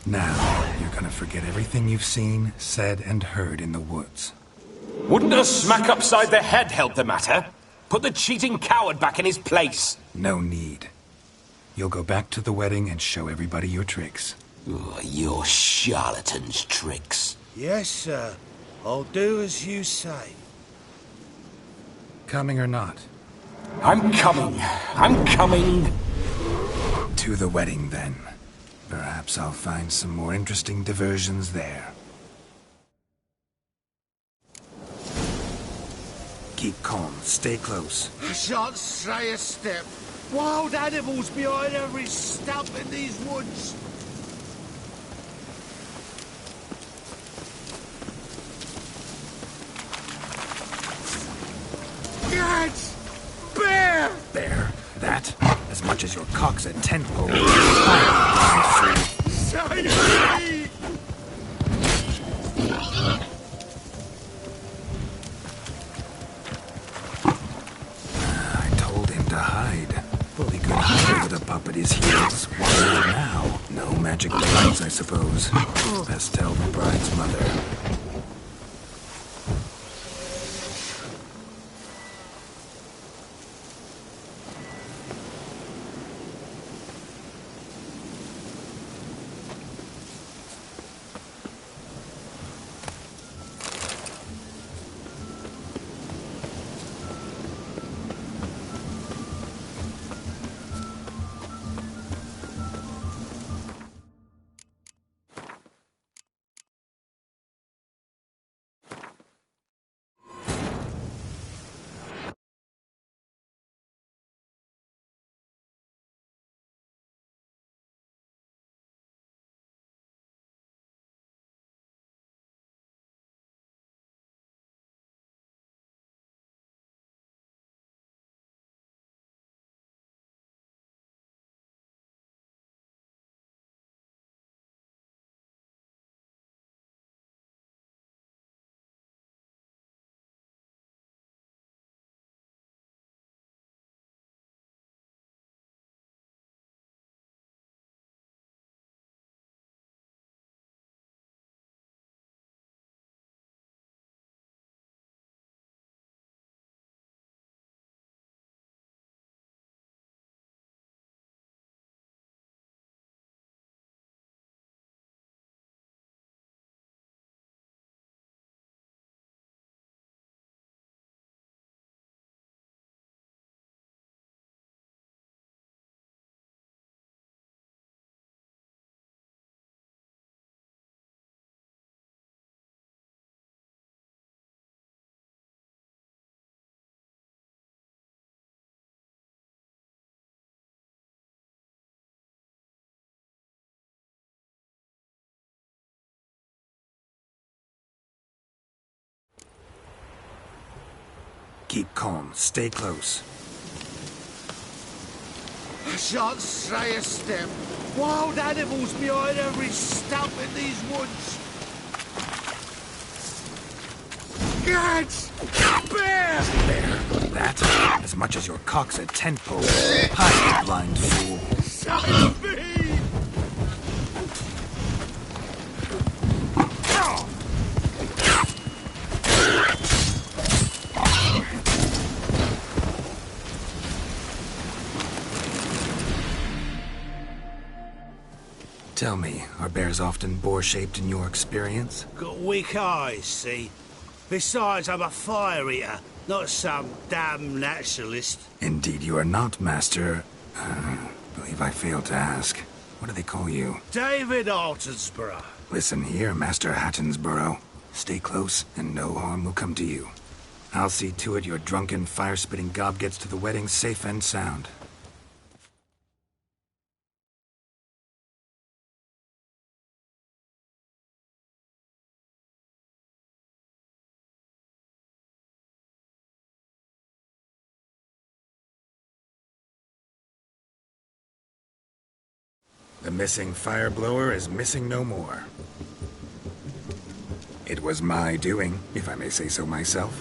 Speaker 3: Now, you're gonna forget everything you've seen, said, and heard in the woods.
Speaker 2: Wouldn't a smack upside the head help the matter? Put the cheating coward back in his place.
Speaker 3: No need. You'll go back to the wedding and show everybody your tricks.
Speaker 2: Oh, your charlatan's tricks.
Speaker 10: Yes, sir. I'll do as you say.
Speaker 3: Coming or not?
Speaker 2: I'm coming. I'm coming.
Speaker 3: To the wedding, then. Perhaps I'll find some more interesting diversions there. Keep calm. Stay close.
Speaker 10: I shan't stray a step. Wild animals behind every stump in these woods. Gads! Bear!
Speaker 3: Bear? That? As much as your cock's a tent pole.
Speaker 10: Save me!
Speaker 3: I told him to hide. Fully good hide with a pup at his heels. Why now? No magic delights, I suppose. Best tell the bride's mother. Keep calm. Stay close.
Speaker 10: I shan't stray a step. Wild animals behind every stump in these woods. Gads! Bear!
Speaker 3: Bear? That? As much as your cock's a tent pole. Hide, you blind fool.
Speaker 10: Save me!
Speaker 3: Tell me, are bears often boar-shaped in your experience?
Speaker 10: Got weak eyes, see? Besides, I'm a fire eater, not some damn naturalist.
Speaker 3: Indeed you are not, Master... believe I failed to ask. What do they call you?
Speaker 10: David Altonsborough.
Speaker 3: Listen here, Master Hattonsborough. Stay close, and no harm will come to you. I'll see to it your drunken, fire-spitting gob gets to the wedding safe and sound. The missing fire blower is missing no more. It was my doing, if I may say so myself.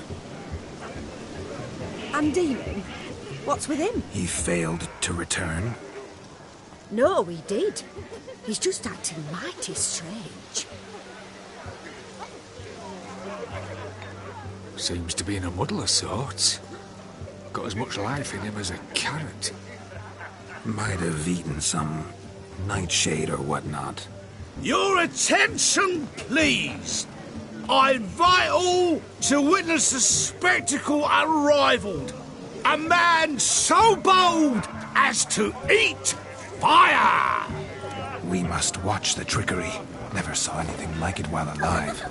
Speaker 7: And Demon? What's with him?
Speaker 3: He failed to return.
Speaker 7: No, he did. He's just acting mighty strange.
Speaker 13: Seems to be in a muddle of sorts. Got as much life in him as a carrot.
Speaker 3: Might have eaten some nightshade or whatnot.
Speaker 10: Your attention, please. I invite all to witness the spectacle unrivaled. A man so bold as to eat fire!
Speaker 3: We must watch the trickery. Never saw anything like it while alive.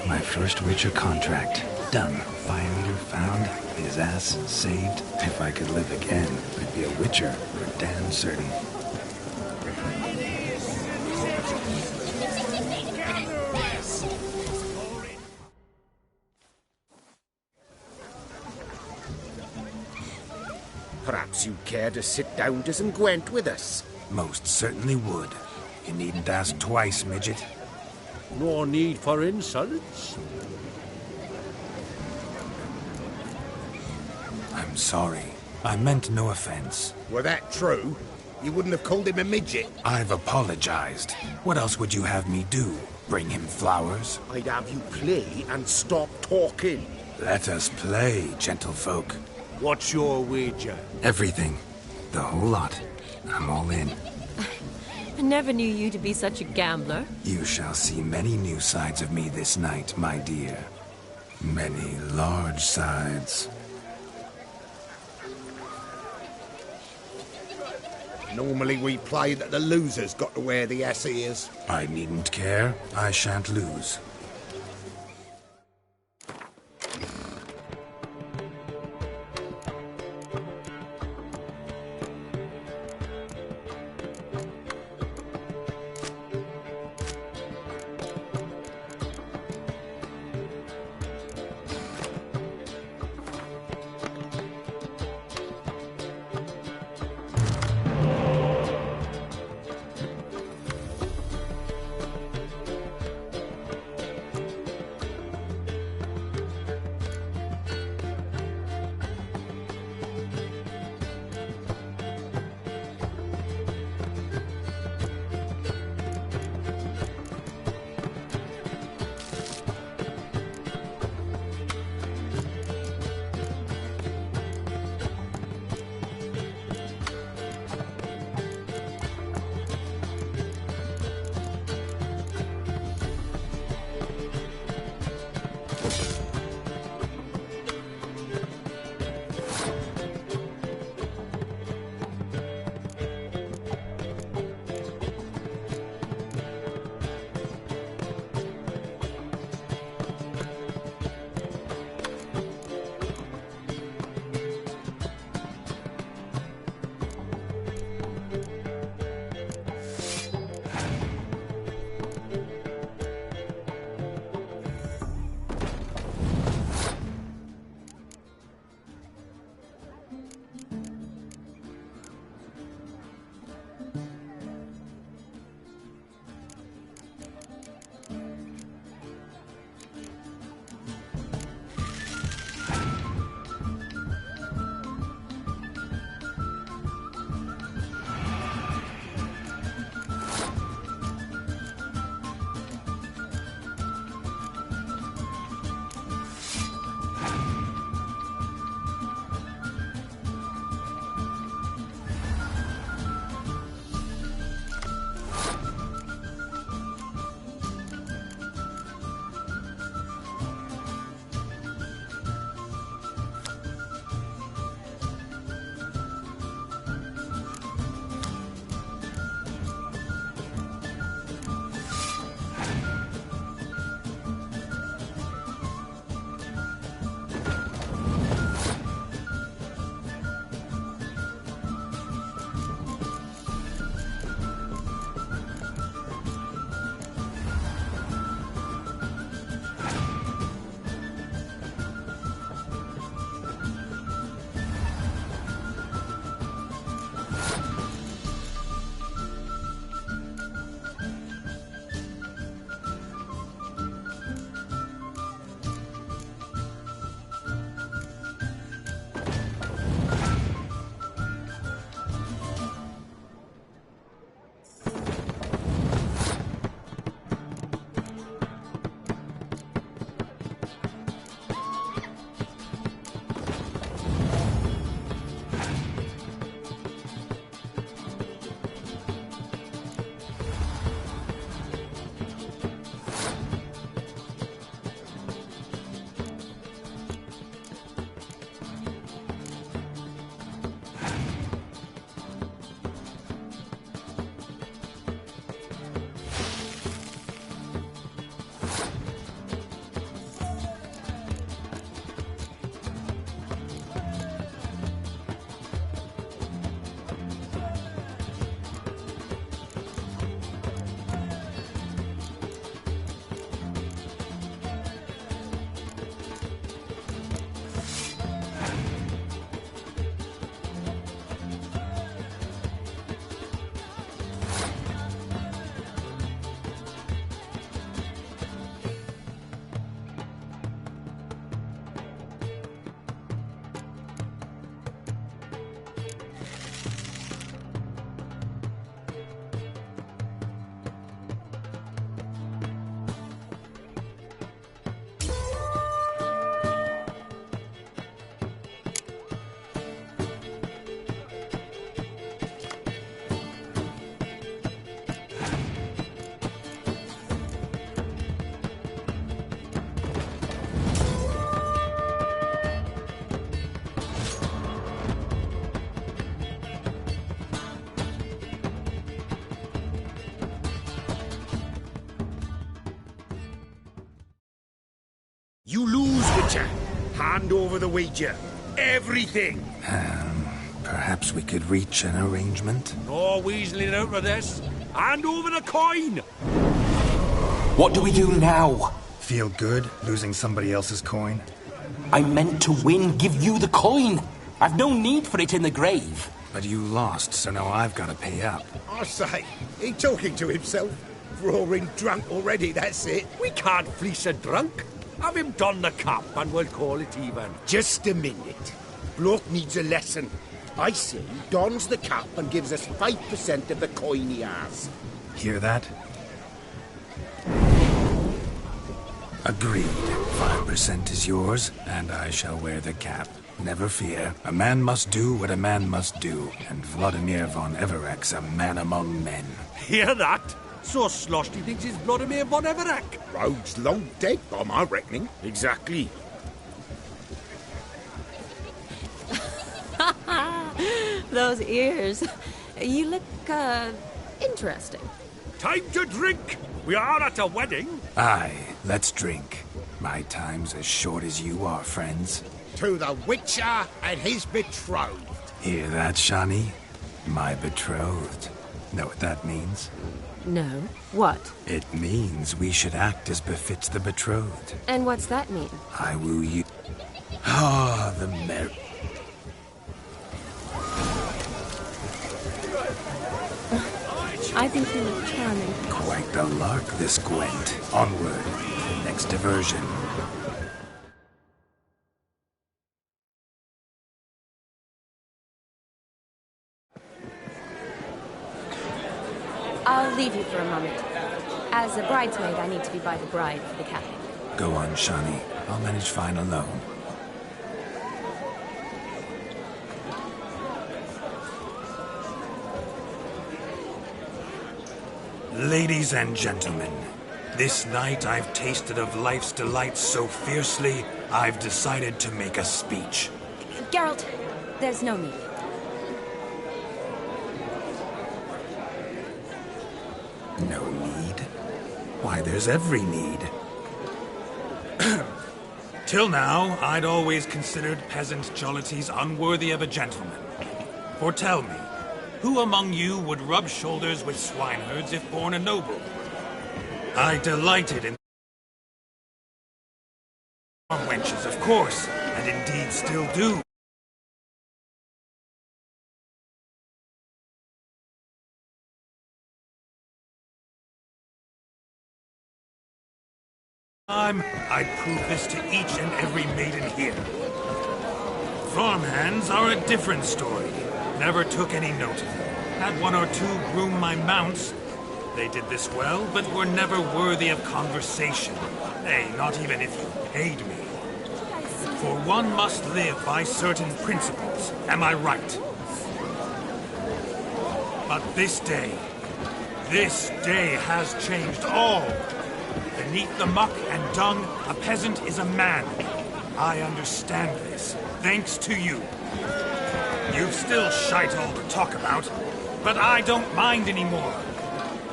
Speaker 3: My first Witcher contract. Done. Fire eater found. His ass saved. If I could live again, I'd be a Witcher for damn certain.
Speaker 10: Perhaps you'd care to sit down to some Gwent with us?
Speaker 3: Most certainly would. You needn't ask twice, midget.
Speaker 8: No need for insults.
Speaker 3: I'm sorry. I meant no offense.
Speaker 10: Were that true, you wouldn't have called him a midget.
Speaker 3: I've apologized. What else would you have me do? Bring him flowers?
Speaker 10: I'd have you play and stop talking.
Speaker 3: Let us play, gentlefolk.
Speaker 8: What's your wager?
Speaker 3: Everything. The whole lot. I'm all in.
Speaker 4: I never knew you to be such a gambler.
Speaker 3: You shall see many new sides of me this night, my dear. Many large sides.
Speaker 10: Normally we play that the loser's got to wear the ass ears.
Speaker 3: I needn't care. I shan't lose.
Speaker 8: You lose, Witcher. Hand over the wager. Everything.
Speaker 3: Perhaps we could reach an arrangement?
Speaker 8: No weaseling out of this. Hand over the coin!
Speaker 2: What do we do now?
Speaker 3: Feel good losing somebody else's coin?
Speaker 2: I meant to win, give you the coin. I've no need for it in the grave.
Speaker 3: But you lost, so now I've got to pay up.
Speaker 8: I say, he talking to himself. Roaring drunk already, that's it. We can't fleece a drunk. Have him don the cup and we'll call it even. Just a minute. Bloke needs a lesson. I say, dons the cup and gives us 5% of the coin he has.
Speaker 3: Hear that? Agreed. 5% is yours, and I shall wear the cap. Never fear. A man must do what a man must do, and Vladimir von Everek's a man among men.
Speaker 8: Hear that? So sloshed he thinks he's Vladimir von Everek. Rogue's long dead, by my reckoning. Exactly.
Speaker 4: Those ears. You look, interesting.
Speaker 8: Time to drink! We are at a wedding.
Speaker 3: Aye, let's drink. My time's as short as you are, friends.
Speaker 8: To the Witcher and his betrothed.
Speaker 3: Hear that, Shani? My betrothed. Know what that means?
Speaker 4: No. What?
Speaker 3: It means we should act as befits the betrothed.
Speaker 4: And what's that mean?
Speaker 3: I woo you. Ah, the merry.
Speaker 4: I think you look charming.
Speaker 3: Quite the lark, this Gwent. Onward. Next diversion.
Speaker 4: I'll leave you for a moment. As a bridesmaid, I need to be by the bride for the capping.
Speaker 3: Go on, Shani. I'll manage fine alone. Ladies and gentlemen, this night I've tasted of life's delights so fiercely, I've decided to make a speech.
Speaker 4: Geralt, there's no need.
Speaker 3: No need? Why, there's every need. Till now, I'd always considered peasant jollities unworthy of a gentleman. For tell me, who among you would rub shoulders with swineherds if born a noble? I delighted in wenches, of course, and indeed still do. I'd prove this to each and every maiden here. Farmhands are a different story. Never took any note of them. Had one or two groom my mounts. They did this well, but were never worthy of conversation. Nay, not even if you paid me. For one must live by certain principles. Am I right? But this day has changed all. Beneath the muck and dung, a peasant is a man. I understand this, thanks to you. You've still shite all to talk about, but I don't mind anymore.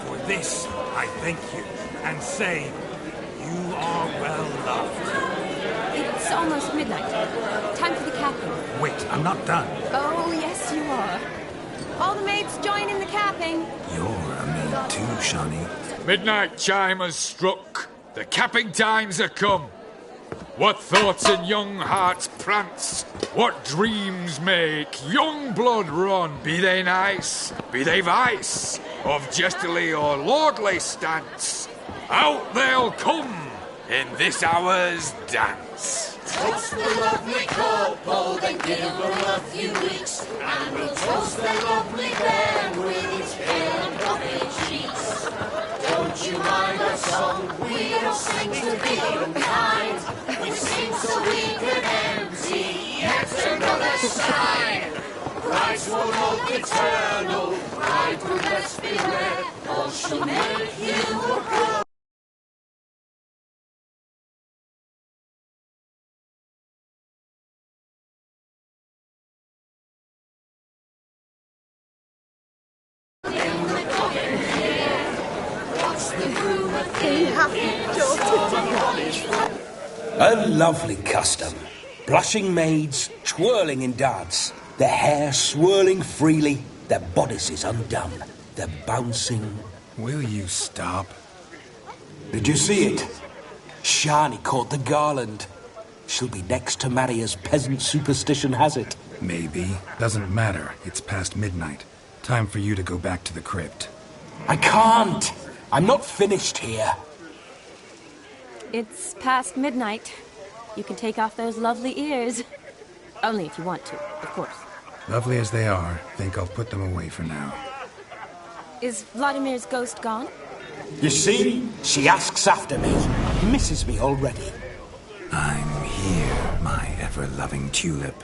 Speaker 3: For this, I thank you, and say, you are well loved.
Speaker 4: It's almost midnight. Time for the capping.
Speaker 3: Wait, I'm not done.
Speaker 4: Oh, yes, you are. All the maids join in the capping.
Speaker 3: You're a maid too, Shani.
Speaker 13: Midnight chime has struck. The capping times are come. What thoughts in young hearts prance? What dreams make young blood run? Be they nice, be they vice, of jestily or lordly stance, out they'll come in this hour's dance.
Speaker 14: Toast the lovely Corporal, then give her a few weeks, and we'll toast the lovely bairn with its hair and puffy cheeks. Don't you mind our song? We don't sing to be unkind. We sing so we can empty yet another side. Brides won't hold eternal, bride will best beware, or she'll make you a girl.
Speaker 2: A lovely custom. Blushing maids twirling in dance, their hair swirling freely, their bodices undone, their bouncing...
Speaker 3: Will you stop?
Speaker 2: Did you see it? Shani caught the garland. She'll be next to marry as peasant superstition has it.
Speaker 3: Maybe. Doesn't matter. It's past midnight. Time for you to go back to the crypt.
Speaker 2: I can't. I'm not finished here.
Speaker 4: It's past midnight. You can take off those lovely ears. Only if you want to, of course.
Speaker 3: Lovely as they are, think I'll put them away for now.
Speaker 4: Is Vladimir's ghost gone?
Speaker 2: You see? She asks after me. Misses me already.
Speaker 3: I'm here, my ever-loving tulip.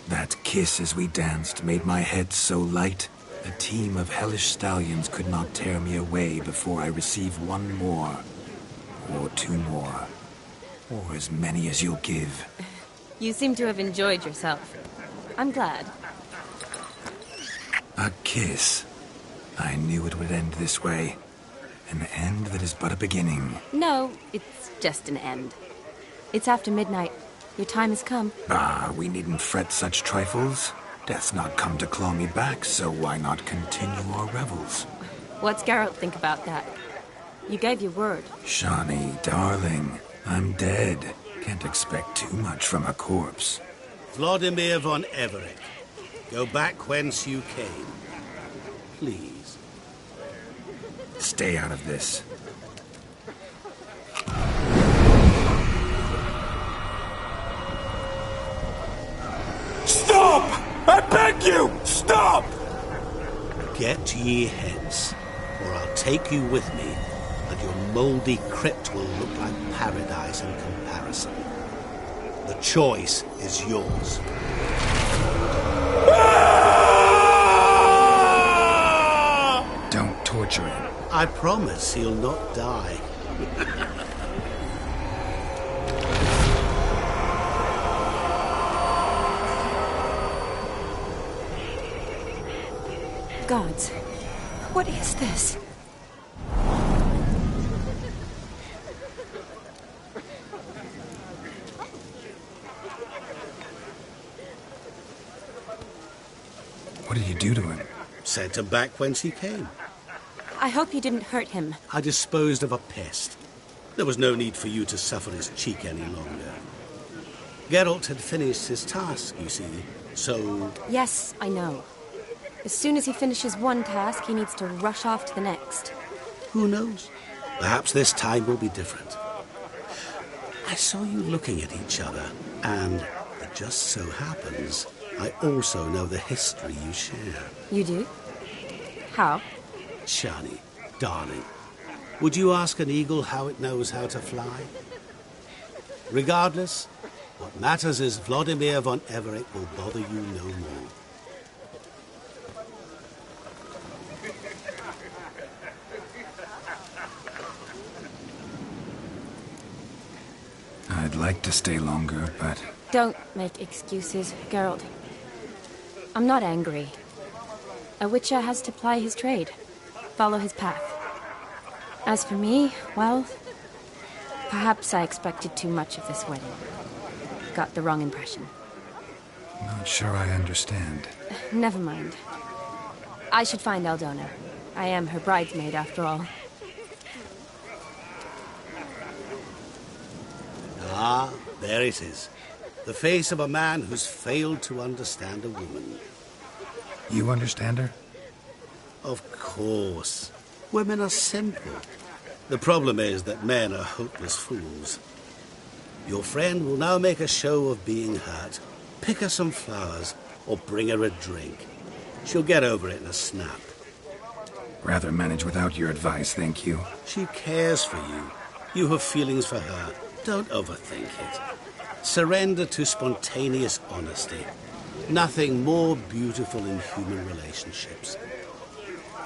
Speaker 3: That kiss as we danced made my head so light, a team of hellish stallions could not tear me away before I receive one more. Or two more. Or as many as you'll give.
Speaker 4: You seem to have enjoyed yourself. I'm glad.
Speaker 3: A kiss. I knew it would end this way. An end that is but a beginning.
Speaker 4: No, it's just an end. It's after midnight. Your time has come.
Speaker 3: Ah, we needn't fret such trifles. Death's not come to claw me back, so why not continue our revels?
Speaker 4: What's Geralt think about that? You gave your word.
Speaker 3: Shani, darling, I'm dead. Can't expect too much from a corpse.
Speaker 10: Vladimir von Everett, go back whence you came. Please.
Speaker 3: Stay out of this.
Speaker 2: Stop! I beg you! Stop!
Speaker 10: Get ye hence, or I'll take you with me, and your mouldy crypt will look like paradise in comparison. The choice is yours.
Speaker 3: Don't torture him.
Speaker 10: I promise he'll not die.
Speaker 4: Gods, what is this?
Speaker 3: What did you do to him?
Speaker 10: Sent him back whence he came.
Speaker 4: I hope you didn't hurt him.
Speaker 10: I disposed of a pest. There was no need for you to suffer his cheek any longer. Geralt had finished his task, you see, so...
Speaker 4: Yes, I know. As soon as he finishes one task, he needs to rush off to the next.
Speaker 10: Who knows? Perhaps this time will be different. I saw you looking at each other, and it just so happens I also know the history you share.
Speaker 4: You do? How?
Speaker 10: Shani, darling, would you ask an eagle how it knows how to fly? Regardless, what matters is Vladimir von Everett will bother you no more.
Speaker 3: I'd like to stay longer, but...
Speaker 4: Don't make excuses, Geralt. I'm not angry. A witcher has to ply his trade, follow his path. As for me, well, perhaps I expected too much of this wedding. Got the wrong impression.
Speaker 3: Not sure I understand.
Speaker 4: Never mind. I should find Aldona. I am her bridesmaid, after all.
Speaker 10: Ah, there it is. The face of a man who's failed to understand a woman.
Speaker 3: You understand her?
Speaker 10: Of course. Women are simple. The problem is that men are hopeless fools. Your friend will now make a show of being hurt. Pick her some flowers, or bring her a drink. She'll get over it in a snap.
Speaker 3: Rather manage without your advice, thank you.
Speaker 10: She cares for you. You have feelings for her. Don't overthink it. Surrender to spontaneous honesty. Nothing more beautiful in human relationships.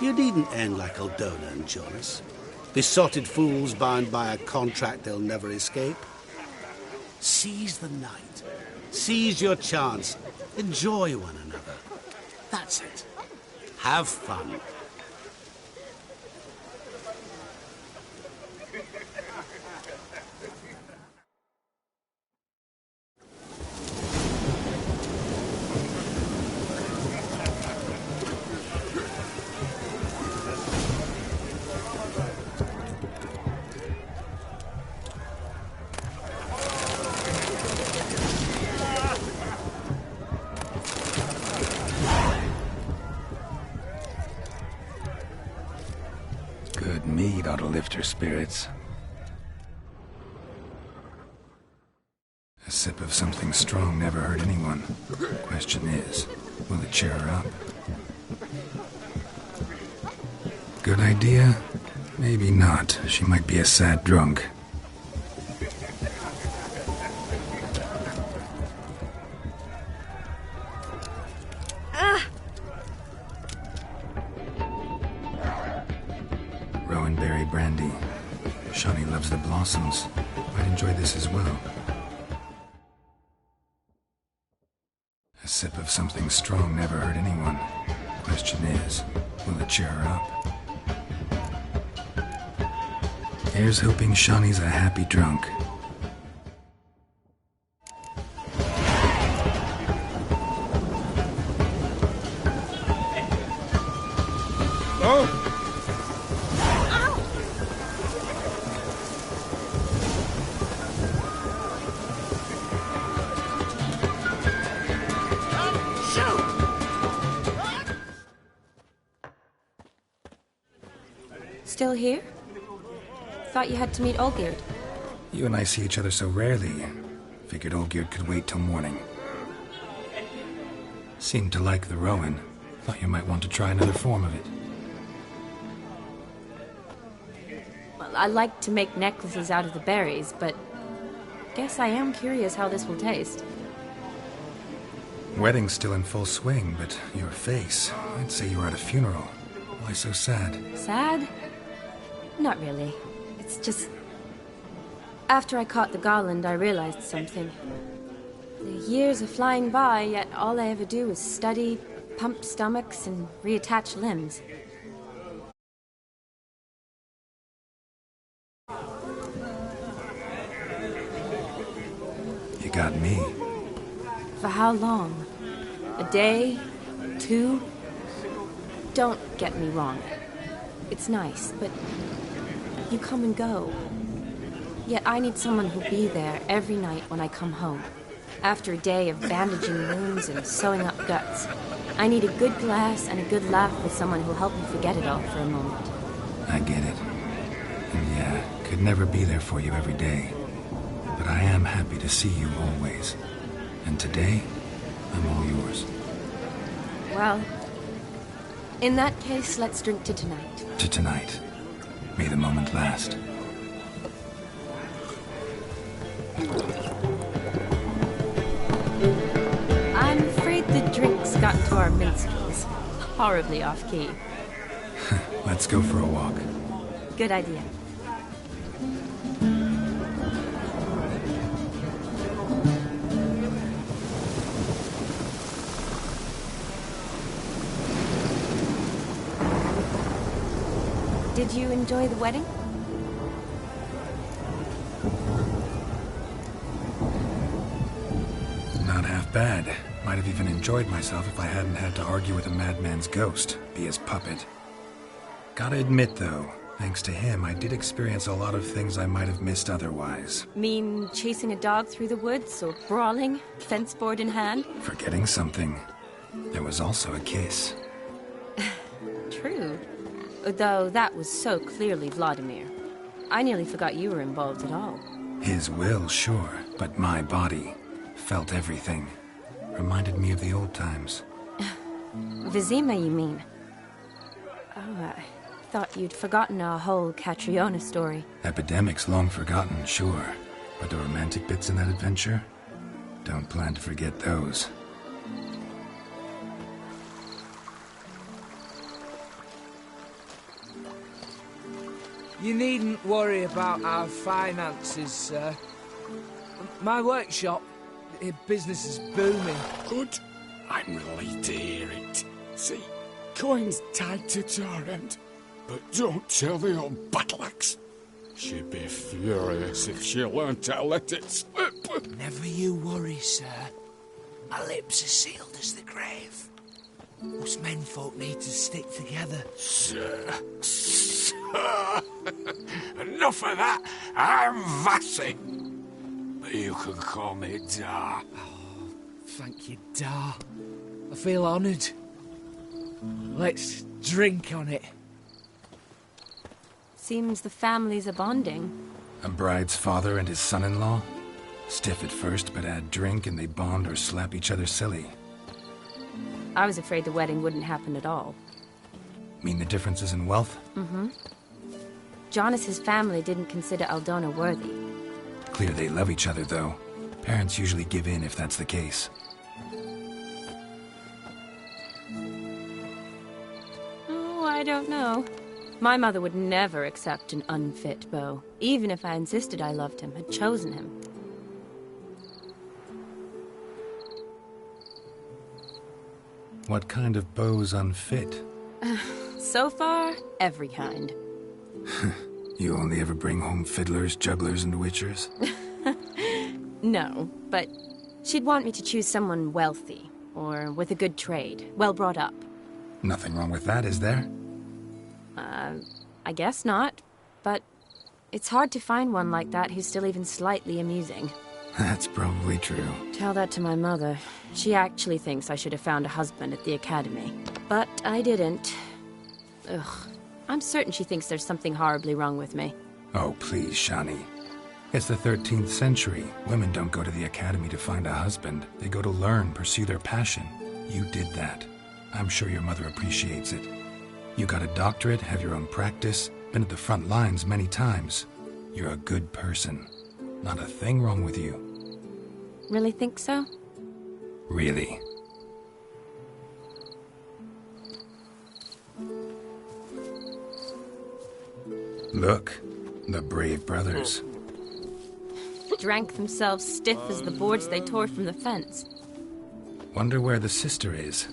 Speaker 10: You needn't end like Aldona and Jonas. Besotted fools bound by a contract they'll never escape. Seize the night. Seize your chance. Enjoy one another. That's it. Have fun.
Speaker 3: ought to lift her spirits. A sip of something strong never hurt anyone. Question is, will it cheer her up? Good idea? Maybe not. She might be a sad drunk. Rowan berry brandy. Shawnee loves the blossoms. Might enjoy this as well. A sip of something strong never hurt anyone. Question is, will it cheer her up? Here's hoping Shawnee's a happy drunk.
Speaker 1: Oh!
Speaker 4: Still here? Thought you had to meet Olgierd.
Speaker 3: You and I see each other so rarely. Figured Olgierd could wait till morning. Seemed to like the Rowan. Thought you might want to try another form of it.
Speaker 4: Well, I like to make necklaces out of the berries, but guess I am curious how this will taste.
Speaker 3: Wedding's still in full swing, but your face, I'd say you were at a funeral. Why so sad?
Speaker 4: Sad? Not really. It's just... After I caught the garland, I realized something. The years are flying by, yet all I ever do is study, pump stomachs, and reattach limbs.
Speaker 3: You got me.
Speaker 4: For how long? A day? 2? Don't get me wrong. It's nice, but you come and go. Yet I need someone who'll be there every night when I come home. After a day of bandaging wounds and sewing up guts, I need a good glass and a good laugh with someone who'll help me forget it all for a moment.
Speaker 3: I get it. And yeah, could never be there for you every day. But I am happy to see you always. And today, I'm all yours.
Speaker 4: Well, in that case, let's drink to tonight.
Speaker 3: To tonight. May the moment last.
Speaker 4: I'm afraid the drinks got to our minstrels. Horribly off-key.
Speaker 3: Let's go for a walk.
Speaker 4: Good idea. Did you enjoy the wedding?
Speaker 3: Not half bad. Might have even enjoyed myself if I hadn't had to argue with a madman's ghost, be his puppet. Gotta admit, though, thanks to him, I did experience a lot of things I might have missed otherwise.
Speaker 4: Mean chasing a dog through the woods, or brawling, fence board in hand?
Speaker 3: Forgetting something. There was also a kiss.
Speaker 4: True. Though that was so clearly Vladimir. I nearly forgot you were involved at all.
Speaker 3: His will, sure, but my body felt everything. Reminded me of the old times.
Speaker 4: Vizima, you mean? Oh, I thought you'd forgotten our whole Catriona story.
Speaker 3: Epidemics long forgotten, sure. But the romantic bits in that adventure? Don't plan to forget those.
Speaker 6: You needn't worry about our finances, sir. My workshop, business is booming.
Speaker 15: Good. I'm relieved to hear it. See, coin's tied to Torrent. But don't tell the old battle-axe. She'd be furious if she learned to let it slip.
Speaker 2: Never you worry, sir. My lips are sealed as the grave. Us menfolk need to stick together.
Speaker 15: Sir. Enough of that. I'm Vassy. But you can call me Dar.
Speaker 6: Oh, thank you, Dar. I feel honoured. Let's drink on it.
Speaker 4: seems the families are bonding.
Speaker 3: A bride's father and his son-in-law? Stiff at first, but add drink and they bond or slap each other silly.
Speaker 4: I was afraid the wedding wouldn't happen at all.
Speaker 3: Mean the differences in wealth?
Speaker 4: Mm-hmm. Jonas's family didn't consider Aldona worthy.
Speaker 3: Clear they love each other, though. Parents usually give in if that's the case.
Speaker 4: Oh, I don't know. My mother would never accept an unfit beau, even if I insisted I loved him, had chosen him.
Speaker 3: What kind of beau's unfit?
Speaker 4: So far, every kind.
Speaker 3: You only ever bring home fiddlers, jugglers, and witchers?
Speaker 4: No, but she'd want me to choose someone wealthy, or with a good trade, well brought up.
Speaker 3: Nothing wrong with that, is there?
Speaker 4: I guess not, but it's hard to find one like that who's still even slightly amusing.
Speaker 3: That's probably true.
Speaker 4: Tell that to my mother. She actually thinks I should have found a husband at the academy. But I didn't. Ugh. I'm certain she thinks there's something horribly wrong with me.
Speaker 3: Oh, please, Shani. It's the 13th century. Women don't go to the academy to find a husband. They go to learn, pursue their passion. You did that. I'm sure your mother appreciates it. You got a doctorate, have your own practice, been at the front lines many times. You're a good person. Not a thing wrong with you.
Speaker 4: Really think so?
Speaker 3: Really. Look, the brave brothers.
Speaker 4: Drank themselves stiff as the boards they tore from the fence.
Speaker 3: Wonder where the sister is.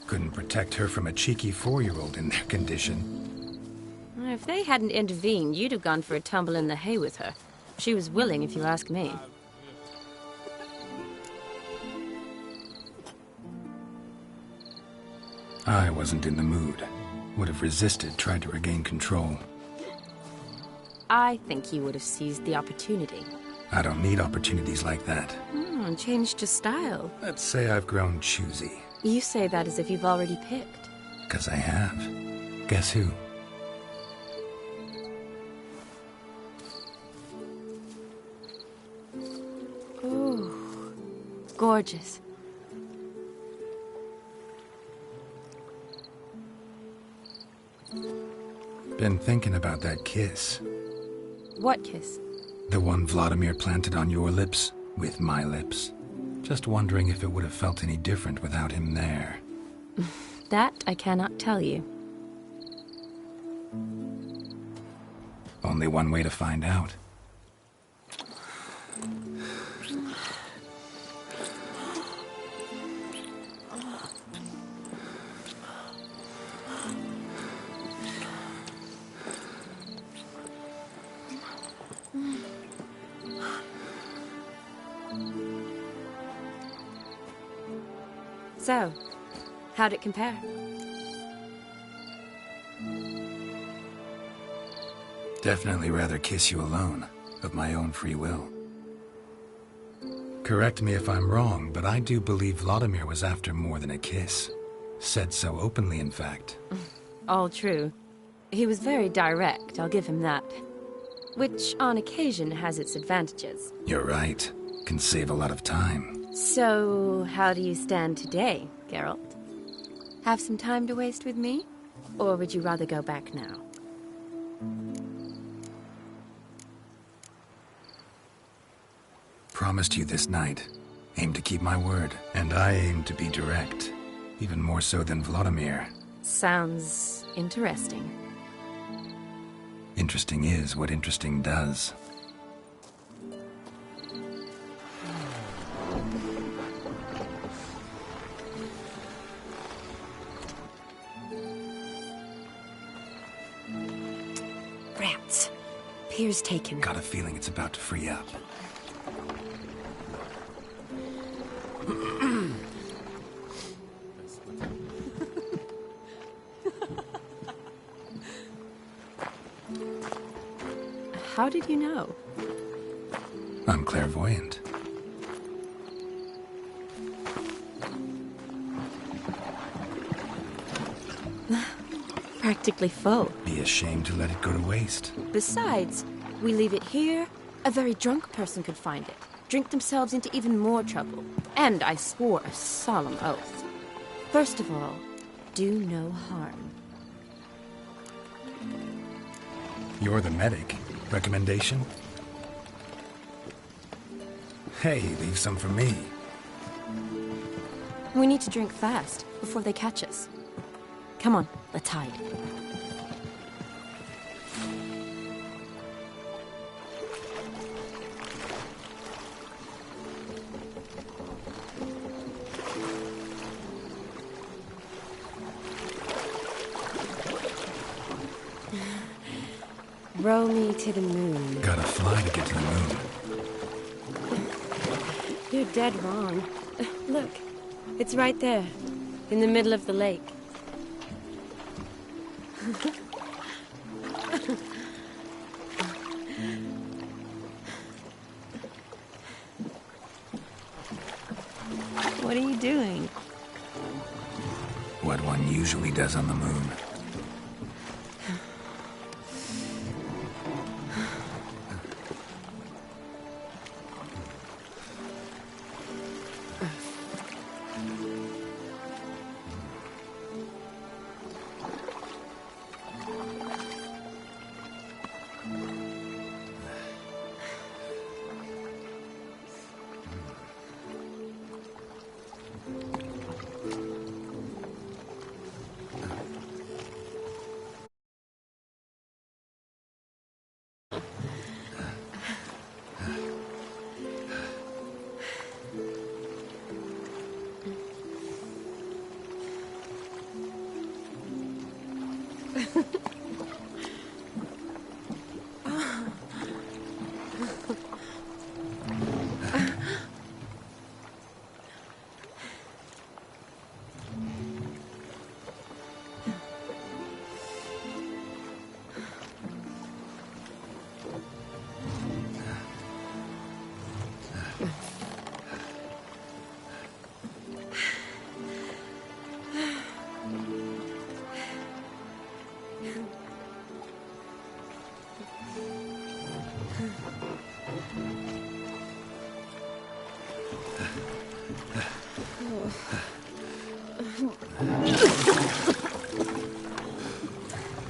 Speaker 3: Couldn't protect her from a cheeky 4-year-old in their condition.
Speaker 4: If they hadn't intervened, you'd have gone for a tumble in the hay with her. She was willing, if you ask me.
Speaker 3: I wasn't in the mood. Would have resisted, tried to regain control.
Speaker 4: I think you would have seized the opportunity.
Speaker 3: I don't need opportunities like that.
Speaker 4: Changed your style.
Speaker 3: Let's say I've grown choosy.
Speaker 4: You say that as if you've already picked.
Speaker 3: 'Cause I have. Guess who?
Speaker 4: Ooh, gorgeous.
Speaker 3: Been thinking about that kiss.
Speaker 4: What kiss?
Speaker 3: The one Vladimir planted on your lips, with my lips. Just wondering if it would have felt any different without him there.
Speaker 4: That I cannot tell you.
Speaker 3: Only one way to find out.
Speaker 4: So, how'd it compare?
Speaker 3: Definitely rather kiss you alone, of my own free will. Correct me if I'm wrong, but I do believe Vladimir was after more than a kiss. Said so openly, in fact.
Speaker 4: All true. He was very direct, I'll give him that. Which, on occasion, has its advantages.
Speaker 3: You're right. Can save a lot of time.
Speaker 4: So, how do you stand today, Geralt? Have some time to waste with me? Or would you rather go back now?
Speaker 3: Promised you this night. Aim to keep my word. And I aim to be direct. Even more so than Vladimir.
Speaker 4: Sounds interesting.
Speaker 3: Interesting is what interesting does.
Speaker 4: Rats. Pier's taken.
Speaker 3: Got a feeling it's about to free up.
Speaker 4: How did you know?
Speaker 3: I'm clairvoyant.
Speaker 4: practically full.
Speaker 3: Be ashamed to let it go to waste.
Speaker 4: Besides, we leave it here, a very drunk person could find it, drink themselves into even more trouble. And I swore a solemn oath. First of all, do no harm.
Speaker 3: You're the medic. Recommendation? Hey, leave some for me.
Speaker 4: We need to drink fast, before they catch us. Come on, let's hide. Row me to the moon.
Speaker 3: Gotta fly to get to the moon.
Speaker 4: You're dead wrong. Look, it's right there, in the middle of the lake. What are you doing?
Speaker 3: What one usually does on the moon.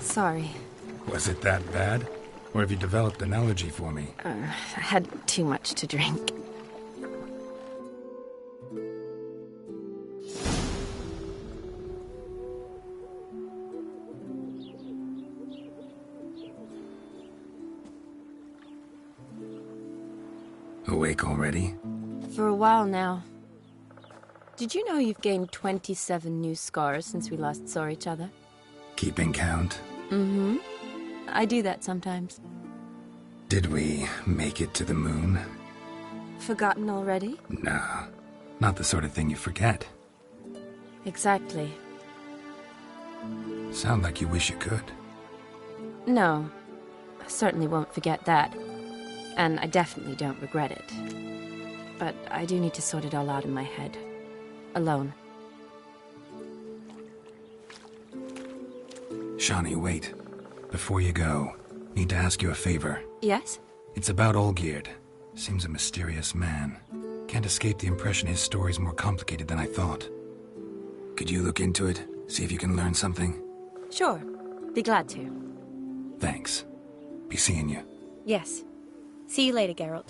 Speaker 4: Sorry.
Speaker 3: Was it that bad? Or have you developed an allergy for me?
Speaker 4: I had too much to drink.
Speaker 3: Awake already?
Speaker 4: For a while now. Did you know you've gained 27 new scars since we last saw each other?
Speaker 3: Keeping count?
Speaker 4: Mm-hmm. I do that sometimes.
Speaker 3: Did we make it to the moon?
Speaker 4: Forgotten already?
Speaker 3: Nah, not the sort of thing you forget.
Speaker 4: Exactly.
Speaker 3: Sound like you wish you could.
Speaker 4: No, I certainly won't forget that. And I definitely don't regret it. But I do need to sort it all out in my head. Alone.
Speaker 3: Shani, wait. Before you go, need to ask you a favor.
Speaker 4: Yes?
Speaker 3: It's about Olgierd. Seems a mysterious man. Can't escape the impression his story's more complicated than I thought. Could you look into it? See if you can learn something?
Speaker 4: Sure. Be glad to.
Speaker 3: Thanks. Be seeing you.
Speaker 4: Yes. See you later, Geralt.